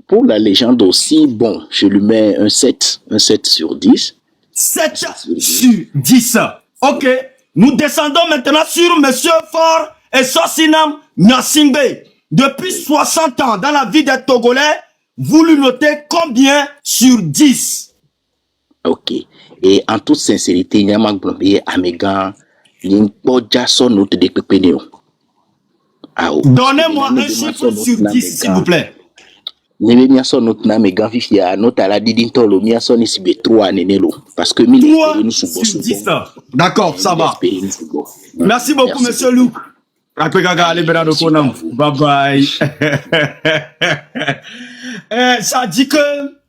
Pour la légende aussi, bon, je lui mets un 7 sur 10. 7 sur 10. Ok. Nous descendons maintenant sur Monsieur Fort et Sosinam Nyasimbe. Depuis 60 ans dans la vie des Togolais, vous lui notez combien sur 10? Ok. Et en toute sincérité, il y a un peu de Amega, il y a un note de Pépénéo. Donnez-moi un chiffre sur 10, s'il vous plaît. Il y a son note Namega, il y a un note à la Didintolo, il y a son ici 3 Nénélo. Parce que 3 sur 10. D'accord, ça va. Merci beaucoup, monsieur Luc. Bye bye. Ça dit que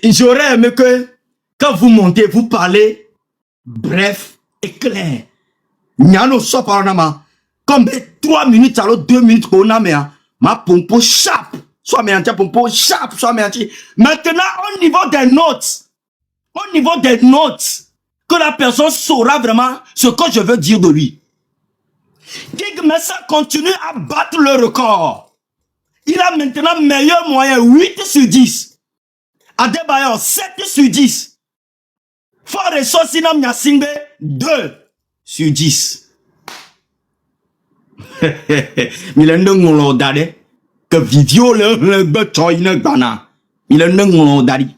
j'aurais aimé que quand vous montez, vous parlez bref et clair. Nyano so paranama. Comme 3 minutes alors 2 minutes qu'on a ma pompo sharp. Soit mais anti pompo sharp, soit mais anti. Maintenant au niveau des notes. Au niveau des notes que la personne saura vraiment ce que je veux dire de lui. King Messan continue à battre le record. Il a maintenant meilleur moyen 8 sur 10. Adebayor 7 sur 10. Fort et Sosinam Nyasimbe 2 sur 10. Il est non dade que vidéo le betoine bana. Il est non dade.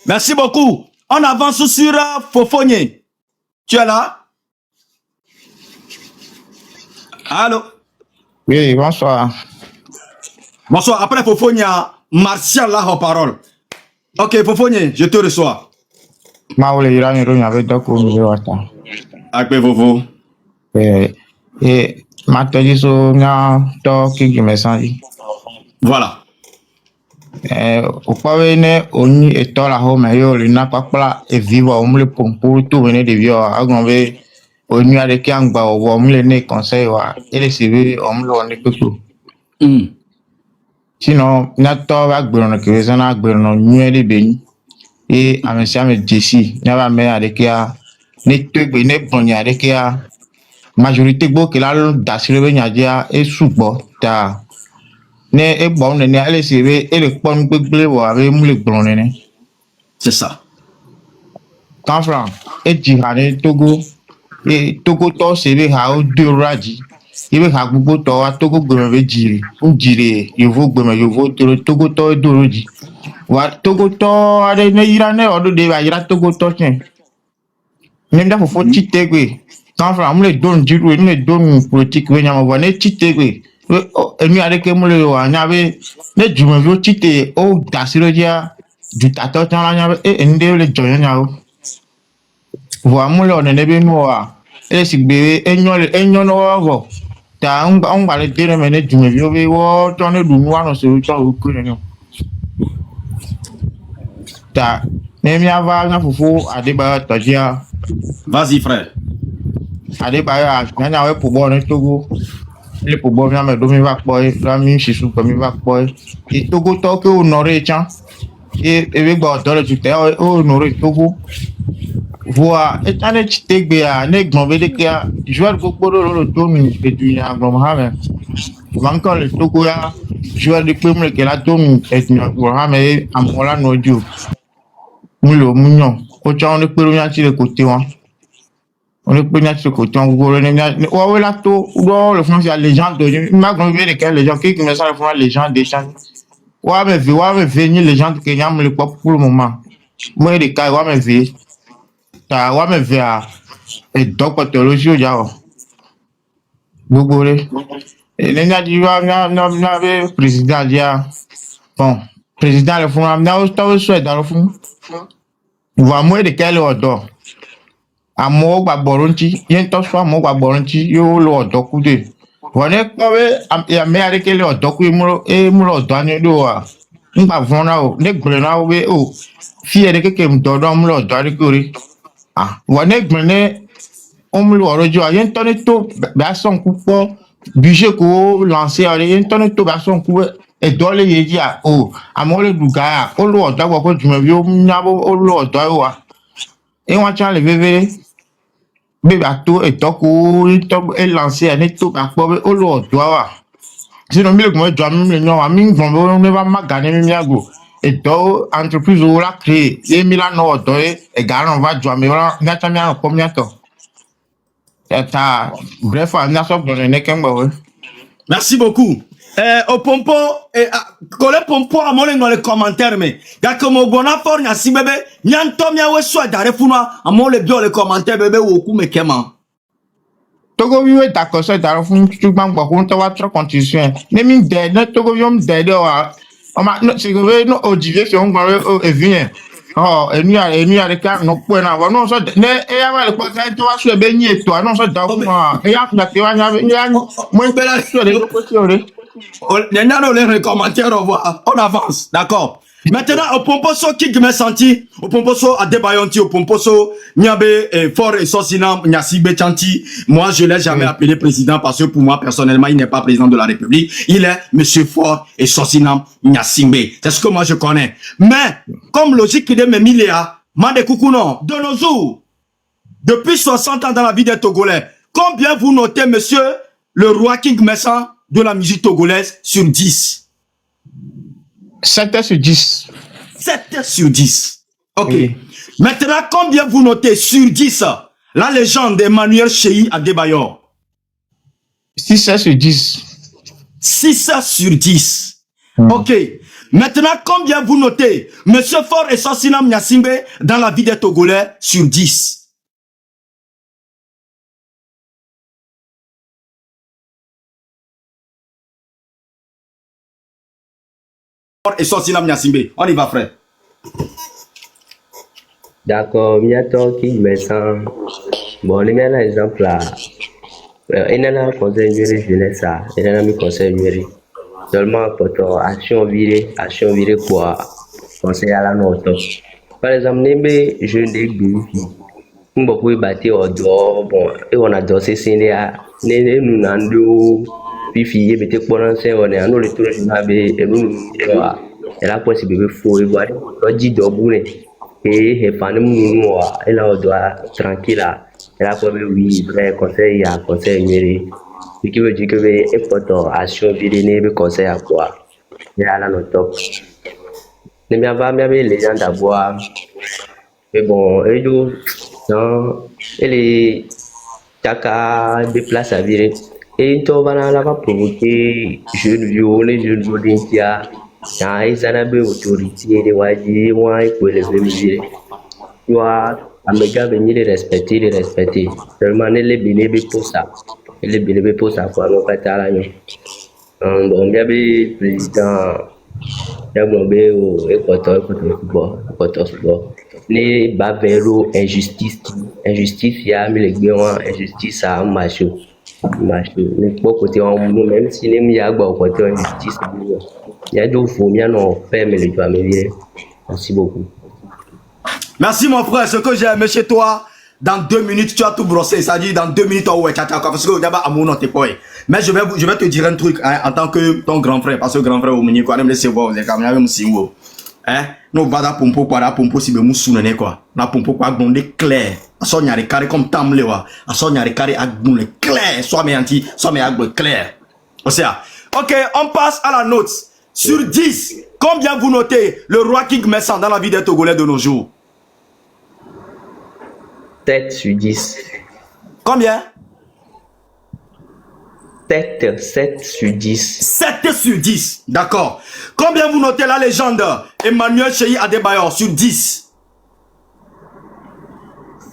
Merci beaucoup. On avance sur Fofonier. Tu es là? Allô? Oui, bonsoir. Bonsoir. Après Fofonier, Martial là en parole. Ok, Fofonier, je te reçois. Maoule Irani Rumi avec Doko Miwata. Akpe Fofo. Et Matadiso Nya To King Messan. Voilà. Ukpawe ne oni etola home yo lina papla e viva omle pompo tu vene de vio agombe oni ade ki angba o omle ne conseil wa ele sibi omle oni kuku. Sinon na to va gbero ke zana gbero no nye de beni e amesi ame jesi na ba me ade ki a ne tegbe ne bonya ade ki a majorité gbo ke la da sirebe nyadia e sugbo ta ne e bon ne ale sibe e le pon gbegble wo ave mu le gbron ne. C'est ça. Quand franc e jihane Togo e Togo to sebe ha o de raji ibe ha gbogbo to wa Togo gbeme be jiri o jiri yovo gbeme yovo Togo to do roji wa Togo to ade ne ira ne odo de ba ira Togo to chen ne nda fo chitegwe quand franc mu le don jiru mu le don politique we nyama wa ne chitegwe emi ade ke mu le wa nyabe ne jume vi o chite o dasiro dia du tato tan la nyabe e nde le joyo nyawo wa mu le one ne be no wa e si gbe enyo no wo ta ngba le dere me ne jume vi o be wo to ne du wa no so to o ku ne ta ne mi ava na fufu ade ba to dia. Vas-y frère. Ade ba ya na we po bo ne Togo le po bo me do mi va boy la mi shisu ko mi va boy e Togo to ke o nore chan e be gba do le tute o nore Togo voa e tane chitegbe a ne gbon be de ke a joueur gbogbo lo to mi e du ya gbon ha me vanko le Togo ya joueur de pe mu ke la to mi e du ya gbon ha me amola no ju mu lo mu yan o chan ne pe ro yan ti le kote wan on est pas sur côté on voit ouais là tout le fond c'est la légende de ma grand vie de quelle légende qui me ça le fond la légende des champs ouais mais venir légende que yam le pop pour le moment moi les cas ouais mais vie ta ouais mais vie et donc théologie au diao beaucoup et les gars du na président dia bon président le fond na au souhait dans le fond voit moi de quelle ordre amo gba boronti yen to so amo gba boronti yo lo odoku de woni ko we ya me are kele odoku mu lo do ani do wa ngba vona o ne gbere na we o fi ere keke mu do mu lo do ari kori woni gbere o mu lo rojo yen to ne to ba son pupo budget ko lancer ari yen to ne to ba son ku e do le ye dia o amo le duga o lo odo ko jume bi o nyabo o lo odo wa e wa cha le veve be ba to etoku e lancer ani to ba po o lo odo wa sino mi le mo jo mi no wa mi gbon bo ne ba magane mi ago eto entreprise o la créer e mi la no odo e garan va jo mi wa na ta mi an ko mi ato eta bref na so gbon ne ken gbo. Merci beaucoup. Au pompo, kole pompo a molé dans les commentaires, mais gakomo bona for nya si bébé, nyanto mia we so dare funwa a molé bio les commentaires bébé wo ku me kema. Togo viwe d'accord so dare fun tu gbang gbo ko nta wa tro constitution. Ne mi de ne togo viom de wa. O ma no se go no odive fi on gbo o evien. Oh, enu ya le ka no po na wa no so ne e ya wa le po ka to wa so e be yin eto no so da fun wa. E ya na te wa nya mo be la so le ko si ore. Les commentaires, on avance, d'accord. Maintenant, au pomposo qui me senti, au pomposo à débayonti, au pomposo Niabe fort et Sosinam Nyasibe Chanti. Moi, je l'ai jamais appelé président parce que pour moi, personnellement, il n'est pas président de la République. Il est Monsieur Fort et Sosinam Nyasimbe. C'est ce que moi je connais. Mais, comme logique de mes milliards, Mande Kukuno, de nos jours, depuis 60 ans dans la vie des Togolais, combien vous notez, monsieur, le roi King Messan de la musique togolaise sur 10? 7 sur 10. 7 sur 10. Ok. Oui. Maintenant, combien vous notez sur 10 la légende d'Emmanuel Cheyi Adebayor? 6 sur 10. 6 sur 10. Ok. Maintenant, combien vous notez Monsieur Fort et Sosinam Nyasimbe dans la vie des Togolais sur 10? Et Sosinam Nyasimbe. On y va, frère. D'accord, bientôt qui me sent. Bon, les mêmes exemples là. Il y a un conseil de jeunesse, il y a un conseil de Seulement, pour action virée quoi, conseil à la note. Par exemple, je n'ai pas beaucoup battu au dos, bon, et on a dansé, c'est nous n'avons puis fille, mais t'es pour lancer, on est à nous le tour, je m'avais, et nous, et la possibilité de fouiller, voir, on dit d'obouler, et fan nous, et là, on doit tranquille, et là, comme oui, vrai conseil, à conseil, méré, ce qui veut dire que, et pour action virée, ne conseil à quoi, et à la note. Ne m'y a pas, mais les gens d'avoir, mais bon, et donc, non, et les Chaka déplace à virer. Et tu vas là-bas provoquer jeunes violents, jeunes volontaires. Ils en ont autorité, les wajis, ils peuvent les virer. Tu vois, à mes gars, venir les respecter. Seulement, les bénéfices pour ça. Les bénéfices pour ça, quoi, nous pas à la nuit. Donc, il y a le président. Il y a le Équateur football. Les bas vers injustice, il y a mis les gars injustice à macho. Les côté même si les mis à côté injustice, il y a d'autres faut bien non faire mais les doigts me virer. Merci beaucoup. Merci mon frère, ce que j'ai aimé chez toi. Dans 2 minutes, tu as tout brossé. Ça dit dans 2 minutes, ouais, parce que d'abord, à mon nom, t'es pas. Mais je vais te dire un truc, hein, en tant que ton grand frère, parce que grand frère, au milieu, quoi, même les voir, les caméras, même si, hein, nous, bada pompo, para pompo, si, ben, moussou, quoi. Na pompo, quoi, gondé clair. A son yare carré comme tamle, wa. A son yare carré, a gondé clair. Soit mes anti, soit mes agbo clair. Ok, on passe à la note. Sur 10, combien vous notez le roi King Messan dans la vie des Togolais de nos jours? 7 sur 10. Combien? 7 sur 10. 7 sur 10, d'accord. Combien vous notez la légende Emmanuel Cheyi Adebayor sur 10?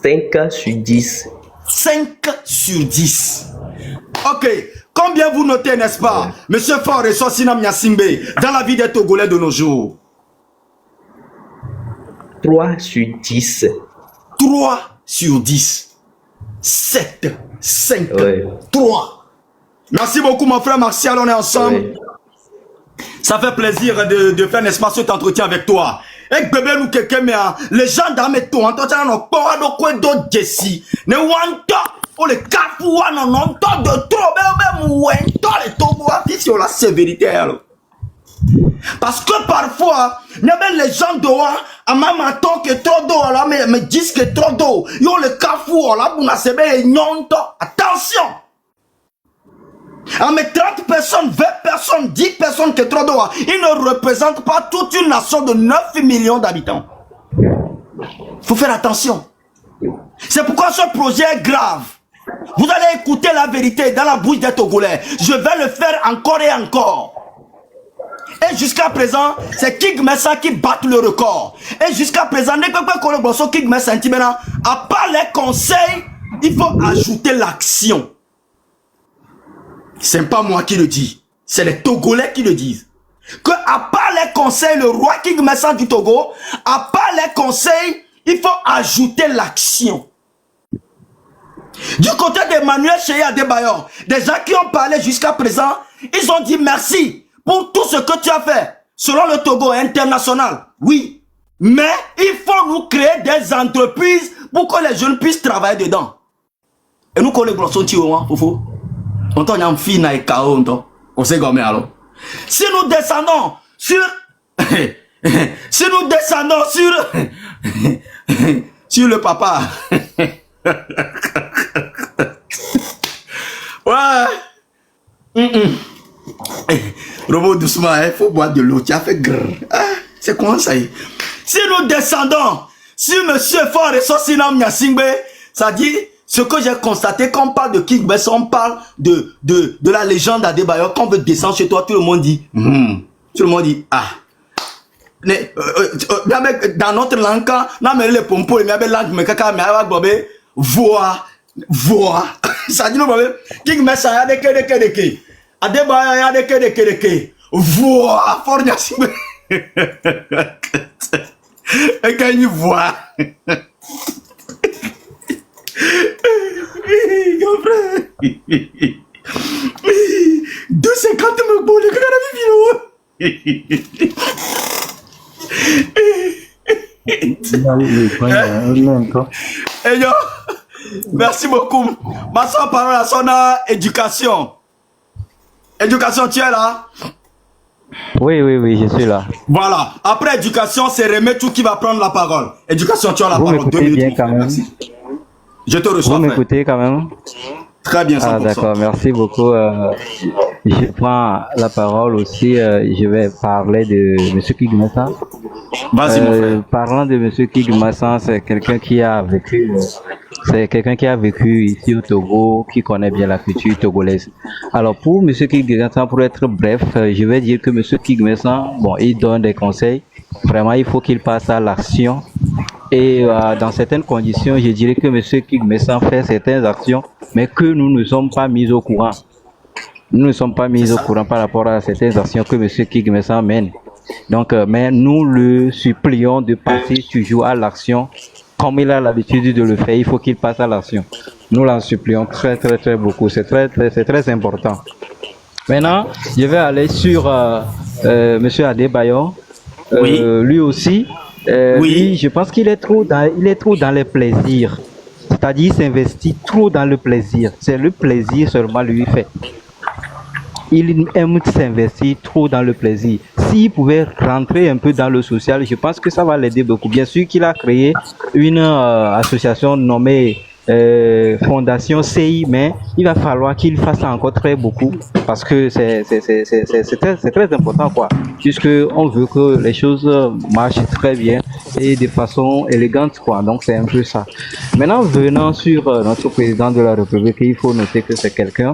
5 sur 10. 5 sur 10. Ok. Combien vous notez, n'est-ce pas, Monsieur Faure et Sosina Myasimbe, dans la vie des Togolais de nos jours? 3 sur 10. 3 sur 10. 7, 5, 3. Merci beaucoup, mon frère Martial, on est ensemble. Ça fait plaisir de faire, n'est-ce pas, cet entretien avec toi. Et bébé, nous, quelqu'un, mais les gens dans mes tours, en tant que nous, pas de quoi d'autre, Jessie. Ne wanta, oh, les cafouas, non, non, tant de trop, bébé, mouento, les tobois, sur la sévérité, alors. Parce que parfois, les gens dehors, à ma maton que trop d'eau, là, mais disent que trop d'eau. Yo, le cafou, là, pour nous et nyonto. Attention! À mes 30 personnes, 20 personnes, 10 personnes que trop d'eau, ils ne représentent pas toute une nation de 9 millions d'habitants. Faut faire attention. C'est pourquoi ce projet est grave. Vous allez écouter la vérité dans la bouche des Togolais. Je vais le faire encore et encore. Et jusqu'à présent, c'est King Messa qui bat le record. Et jusqu'à présent, King Messa, à part les conseils, il faut ajouter l'action. C'est pas moi qui le dis, c'est les Togolais qui le disent. Que à part les conseils, le roi King Messa du Togo, à part les conseils, il faut ajouter l'action. Du côté d'Emmanuel Cheyi Adebayor, des gens qui ont parlé jusqu'à présent, ils ont dit merci pour tout ce que tu as fait, selon le Togo international, oui. Mais il faut nous créer des entreprises pour que les jeunes puissent travailler dedans. Et nous, quand les gros sont tirés, Fofo, on t'en a un fille et KO, on sait comment alors. Si nous descendons sur... si nous descendons sur le papa... ouais... Robot doucement, il faut boire de l'eau. Tu as fait grrr. Ah, c'est quoi ça? Si nous descendons sur Monsieur Faure et Sosina Myasimbe, ça dit ce que j'ai constaté quand on parle de King Messa, on parle de la légende Adebayor. Quand on veut descendre chez toi, tout le monde dit tout le monde dit ah. Dans notre langue, on a les pompos, il y a des langues, mais caca, mais voix. Ça dit nous, King Messa, il y a des Adebayor, il y a des voix, fort Myasimbe. Et quand il voit. Doucement. 50 me bolé que Et yo, merci beaucoup. Ma soeur parole à son éducation. Éducation, tu es là? Oui, je suis là. Voilà. Après éducation, c'est Remetou qui va prendre la parole. Éducation, tu as la Vous parole. 2 m'écoutez minutes. bien quand même. Merci. Je te reçois. Vous frère. m'écoutez quand même? Très bien, 100%. Ah d'accord, merci beaucoup. Je prends la parole aussi. Je vais parler de M. Kigmessa. Vas-y, mon frère. Parlant de M. Kigmessa, c'est quelqu'un qui a vécu. C'est quelqu'un qui a vécu ici au Togo, qui connaît bien la culture togolaise. Alors pour M. Kigmessa, pour être bref, je vais dire que M. Kigmessa, bon, il donne des conseils. Vraiment, il faut qu'il passe à l'action. Et dans certaines conditions, je dirais que M. Kigmessa fait certaines actions, mais que nous ne sommes pas mis au courant. Nous ne sommes pas mis au courant par rapport à certaines actions que M. Kigmessa mène. Donc, mais nous le supplions de passer toujours à l'action. Comme il a l'habitude de le faire, il faut qu'il passe à l'action. Nous l'en supplions très beaucoup. C'est très important. Maintenant, je vais aller sur M. Adebayor. Oui. Lui aussi, lui, je pense qu'il est trop dans les plaisirs. C'est-à-dire, il s'investit trop dans le plaisir. C'est le plaisir seulement lui fait. Il aime s'investir trop dans le plaisir. S'il pouvait rentrer un peu dans le social, je pense que ça va l'aider beaucoup. Bien sûr qu'il a créé une association nommée Fondation CI, mais il va falloir qu'il fasse encore très beaucoup parce que c'est très important quoi, puisque on veut que les choses marchent très bien et de façon élégante quoi. Donc c'est un peu ça. Maintenant venant sur notre président de la République, il faut noter que c'est quelqu'un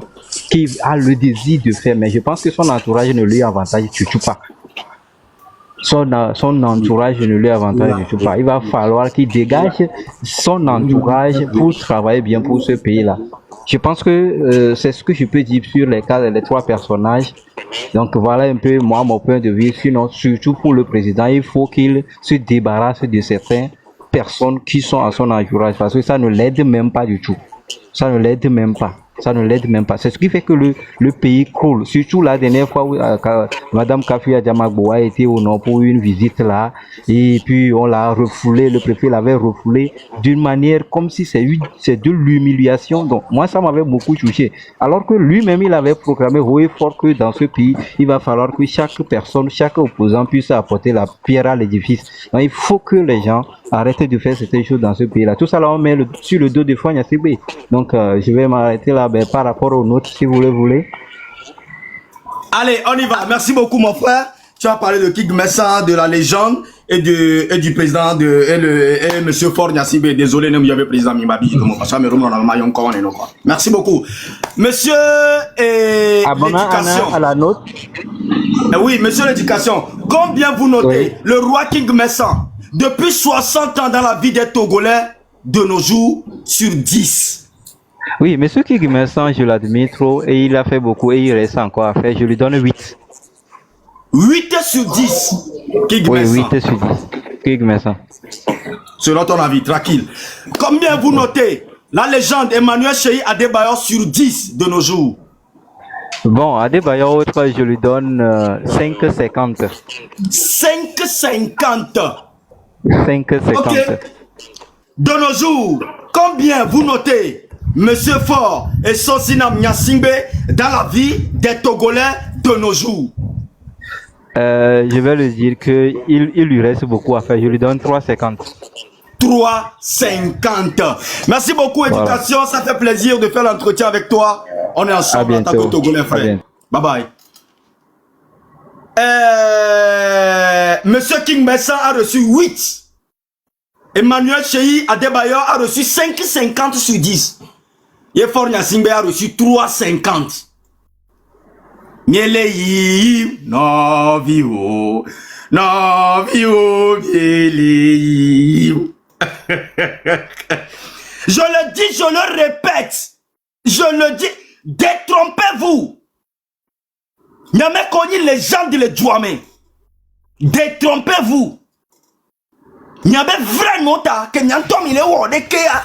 qui a le désir de faire, mais je pense que son entourage ne lui avantage du tout pas. Son entourage ne lui avantage du tout pas. Il va falloir qu'il dégage son entourage pour travailler bien pour ce pays-là. Je pense que c'est ce que je peux dire sur les trois personnages. Donc voilà un peu moi mon point de vue. Sinon, surtout pour le président, il faut qu'il se débarrasse de certaines personnes qui sont à son entourage parce que ça ne l'aide même pas du tout. Ça ne l'aide même pas. Ça ne l'aide même pas. C'est ce qui fait que le pays croule. Surtout la dernière fois où Madame Kafia Diamagbo a été au nord pour une visite là, et puis on l'a refoulé, le préfet l'avait refoulé d'une manière comme si c'est de l'humiliation. Donc moi ça m'avait beaucoup touché. Alors que lui-même il avait proclamé haut et fort que dans ce pays, il va falloir que chaque personne, chaque opposant puisse apporter la pierre à l'édifice. Donc il faut que les gens arrêtent de faire certaines choses dans ce pays-là. Tout ça là on met sur le dos de Fouania Sibé. Donc je vais m'arrêter là par rapport aux nôtres si vous le voulez. Allez, on y va. Merci beaucoup mon frère. Tu as parlé de Kigmessa, de la légende et du président et monsieur Fort Nyassibé. Désolé, ne m'y président Mimabi. Merci beaucoup. Monsieur l'éducation. À la note. Oui, monsieur l'éducation. Combien vous notez le roi Kigmessa depuis 60 ans dans la vie des Togolais de nos jours sur 10? Oui, mais ce Kigmessa, je l'admire trop et il a fait beaucoup et il reste encore à faire. Je lui donne 8. 8 sur 10 Kigmessa. Oui, 8 sur 10 Kigmessa. Selon ton avis, tranquille. Combien vous notez la légende Emmanuel Cheyi Adebayor sur 10 de nos jours? Bon, Adebayor, je lui donne 5,50. 5,50. 5,50. Ok. De nos jours, combien vous notez Monsieur Fort et Sosinam Nyasingbe dans la vie des Togolais de nos jours? Je vais lui dire qu'il lui reste beaucoup à faire. Je lui donne 3,50. 3,50. Merci beaucoup, éducation. Voilà. Ça fait plaisir de faire l'entretien avec toi. On est ensemble en tant que Togolais, frère. Bye bye. Monsieur Kigmessa a reçu 8. Emmanuel Cheyi Adebayor a reçu 5,50 sur 10. Et Fort Nyasimbe a reçu 3,50. Mieleyi, novio, mieleyi. Je le dis, je le répète. Je le dis, détrompez-vous. N'avez connu les gens de les douamés. Détrompez-vous. Il y avait vrai nota que n'y a il est où de Kea.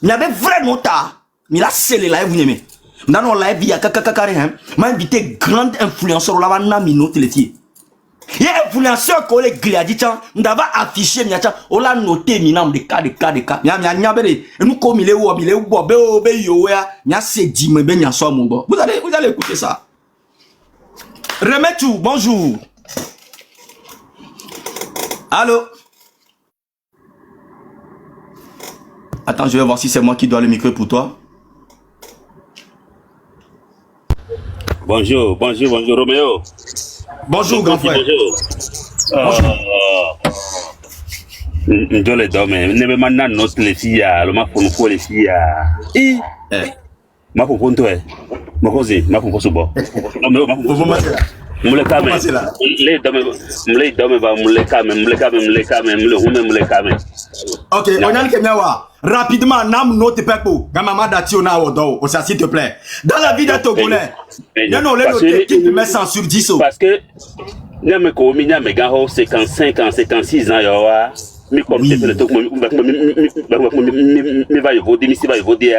Il y avait vrai nota. Mais là c'est les là vous n'aimez. Dans la vie, m'a invité grande influenceur là va mino téléfie. Il y a influenceur qu'on les gladi tiens, m'dava affiché mia tiens, on l'a noté minam de cas. Mia bere, nous comme il est ou be yo ya, mia c'est dit me ben so mon bon. Vous allez écouter ça. Remets tout, bonjour. Allô? Attends, je vais voir si c'est moi qui dois le micro pour toi. Bonjour, Roméo. Bonjour, grand frère. Bonjour. Njole dome, nebe manna not les filles, le ma pour les filles. Ma pour toi. Ma cosé, ma pour subo. Non, ma pour mule kame. Le dome va mule kame. Ok, on a le Kenyawa. Rapidement, nam note pepo. Gamama dati ona odo, osa s'il te plaît. Dans la vie des Togolais, non, les notes qui met 100 sur 10. Parce que, n'a me komi, n'a me gaho 55 ans, 56 ans, yawa. Mi comme c'est le truc, mi va y voter, mi si va y voter.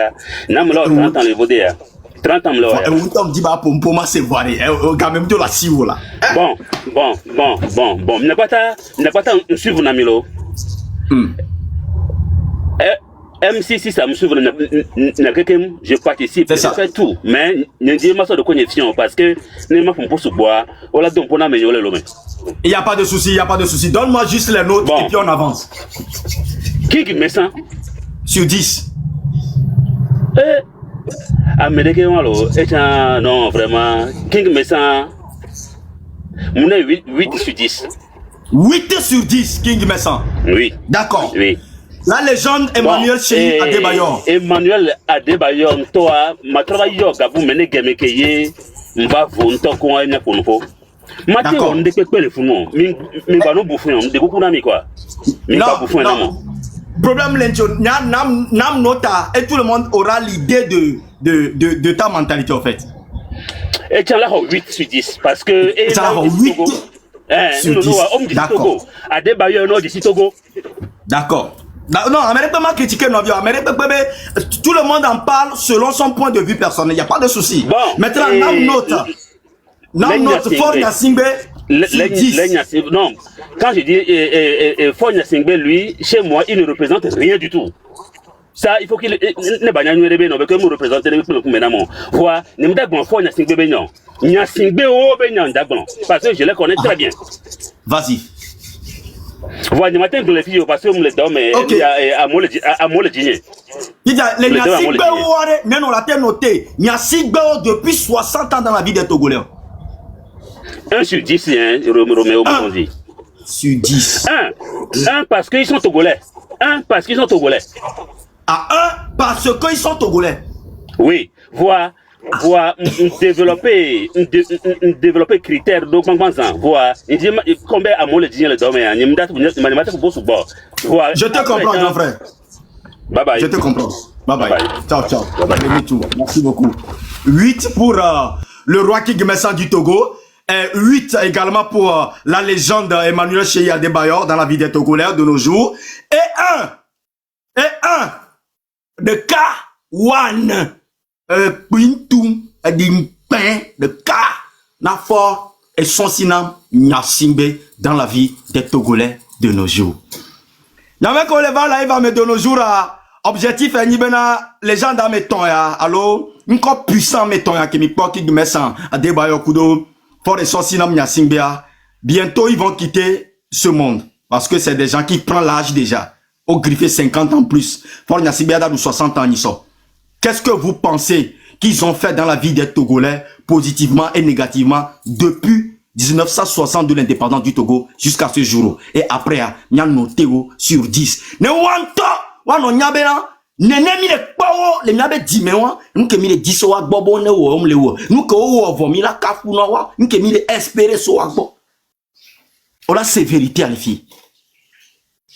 N'a me là 30 ans le voter. 30 ans le voter. On dit bah pour moi c'est voilé. Quand même de la siwo là. Bon. N'a pas ta suivre Namilo. M6 ça me suivre je participe, je fais tout, mais je dis ma de connexion parce que ne m'a pour se boire, on l'a donc pour améliorer l'homme. Il n'y a pas de souci, Donne-moi juste les notes et puis on avance. Qui met ça? Sur 10. Américain, non, vraiment. Qui met ça? On est 8 sur 10. 8 sur 10, King Messan. Oui. D'accord. Oui. La légende Emmanuel Chéri Adebayor. Emmanuel Adebayor, toi, ma travail Gabou mene gemekeye, mva vonto ko anya konfo. Mati on de pepe le funo, mi ba no bouffon, de beaucoup na mi quoi. Mi ba bouffon na mo. Problème l'encho, nam nota et tout le monde aura l'idée de ta mentalité en fait. Et tiens là 8 sur 10 parce que et là 8 sur 10. D'accord. Adebayor no d'ici Togo. D'accord. Non, Amérique peut pas critiquer nos vieux. Amérique tout le monde en parle selon son point de vue personnel. Il n'y a pas de souci. Bon, maintenant, Nam note, Fort Nyasingbe, non, quand je dis Fort Nyasingbe, lui, chez moi, il ne représente rien du tout. Ça, il faut qu'il ne pas nous représenter maintenant. Voilà, ne me d'abord Fort Nyasingbe Benyon. Nyasingbe au Benyon d'abord. Parce que je les connais très bien. Vas-y. Voilà, le matin, les filles, parce que je me les donne à moi le dîner. Il y a les Nyasingbe, non, la terre notée. Nyasingbe depuis 60 ans dans la vie des Togolais. 1 sur 10, hein, Roméo Mokonzi. Sur 10. 1 parce qu'ils sont Togolais. 1 parce qu'ils sont Togolais. Ah, 1 parce qu'ils sont Togolais. Oui, voilà. Développer critères de voilà, combien à moi le dîner le domaine, je te comprends, grand frère. Bye bye. Je te comprends. Bye bye. Ciao. Merci beaucoup. 8 pour le roi King Messan du Togo. Et 8 également pour la légende Emmanuel Chéri Adebayor dans la vie des Togolais de nos jours. Et 1 de K1. Pintum Edimpen de K. Nafor et son sinam Nyasingbe dans la vie des Togolais de nos jours. Y'avait qu'on les va là, il va me de nos jours à objectif et nibena les gens dans mes temps ya. Allo, encore puissant mes temps ya qui me porte qui me sent à Adebayor Kudo. Fort et son sinam Nyasingbe. Bientôt ils vont quitter ce monde parce que c'est des gens qui prennent l'âge déjà. Au griffé 50 ans plus. Fort Nyasingbe a dans 60 ans ils sont. Qu'est-ce que vous pensez qu'ils ont fait dans la vie des Togolais, positivement et négativement, depuis 1960 de l'indépendance du Togo jusqu'à ce jour? Et après, il y a noté sur 10. Ne wanto, wano nyabena, ne mi le powo, le nyabe dimewa, nous que mi le 10 wa bobo ne wo le wo, nous que wo vomi la kafu no wa, nous que mi le espérer so wa bo. Ola c'est vérité à les filles.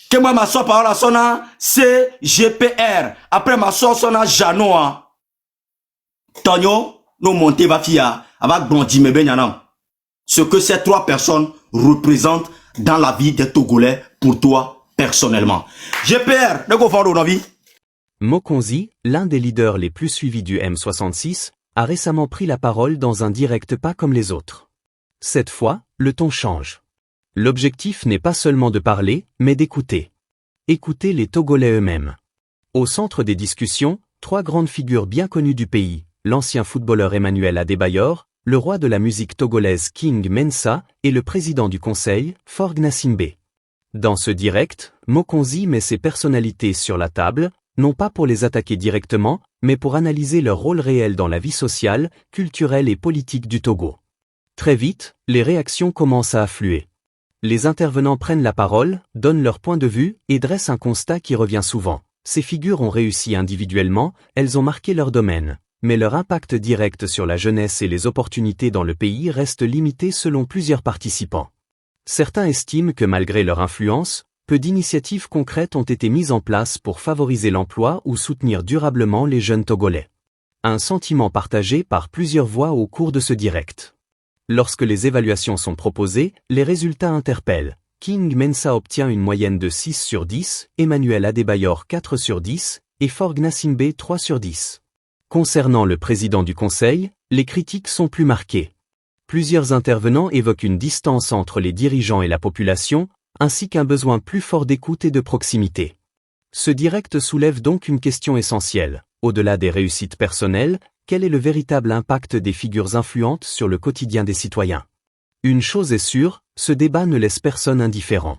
Que moi ma soeur parole à son c'est GPR. Après ma soeur son Janoa. Tonyo, nous monter va fia avec Blondie me benyanam. Ce que ces 3 personnes représentent dans la vie des Togolais pour toi personnellement. GPR, de quoi faire dans la vie? Mokonzi, l'un des leaders les plus suivis du M66, a récemment pris la parole dans un direct pas comme les autres. Cette fois, le ton change. L'objectif n'est pas seulement de parler, mais d'écouter. Écouter les Togolais eux-mêmes. Au centre des discussions, 3 grandes figures bien connues du pays, l'ancien footballeur Emmanuel Adebayor, le roi de la musique togolaise King Mensa et le président du conseil, Faure Gnassingbé. Dans ce direct, Mokonzi met ses personnalités sur la table, non pas pour les attaquer directement, mais pour analyser leur rôle réel dans la vie sociale, culturelle et politique du Togo. Très vite, les réactions commencent à affluer. Les intervenants prennent la parole, donnent leur point de vue et dressent un constat qui revient souvent. Ces figures ont réussi individuellement, elles ont marqué leur domaine. Mais leur impact direct sur la jeunesse et les opportunités dans le pays reste limité selon plusieurs participants. Certains estiment que malgré leur influence, peu d'initiatives concrètes ont été mises en place pour favoriser l'emploi ou soutenir durablement les jeunes Togolais. Un sentiment partagé par plusieurs voix au cours de ce direct. Lorsque les évaluations sont proposées, les résultats interpellent. King Mensa obtient une moyenne de 6 sur 10, Emmanuel Adebayor 4 sur 10, et Faure Gnassingbé 3 sur 10. Concernant le président du conseil, les critiques sont plus marquées. Plusieurs intervenants évoquent une distance entre les dirigeants et la population, ainsi qu'un besoin plus fort d'écoute et de proximité. Ce direct soulève donc une question essentielle. Au-delà des réussites personnelles, quel est le véritable impact des figures influentes sur le quotidien des citoyens? Une chose est sûre, ce débat ne laisse personne indifférent.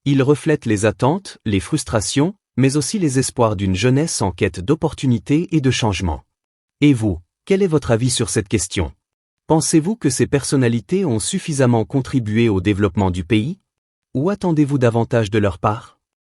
Il reflète les attentes, les frustrations, mais aussi les espoirs d'une jeunesse en quête d'opportunités et de changement. Et vous, quel est votre avis sur cette question? Pensez-vous que ces personnalités ont suffisamment contribué au développement du pays? Ou attendez-vous davantage de leur part?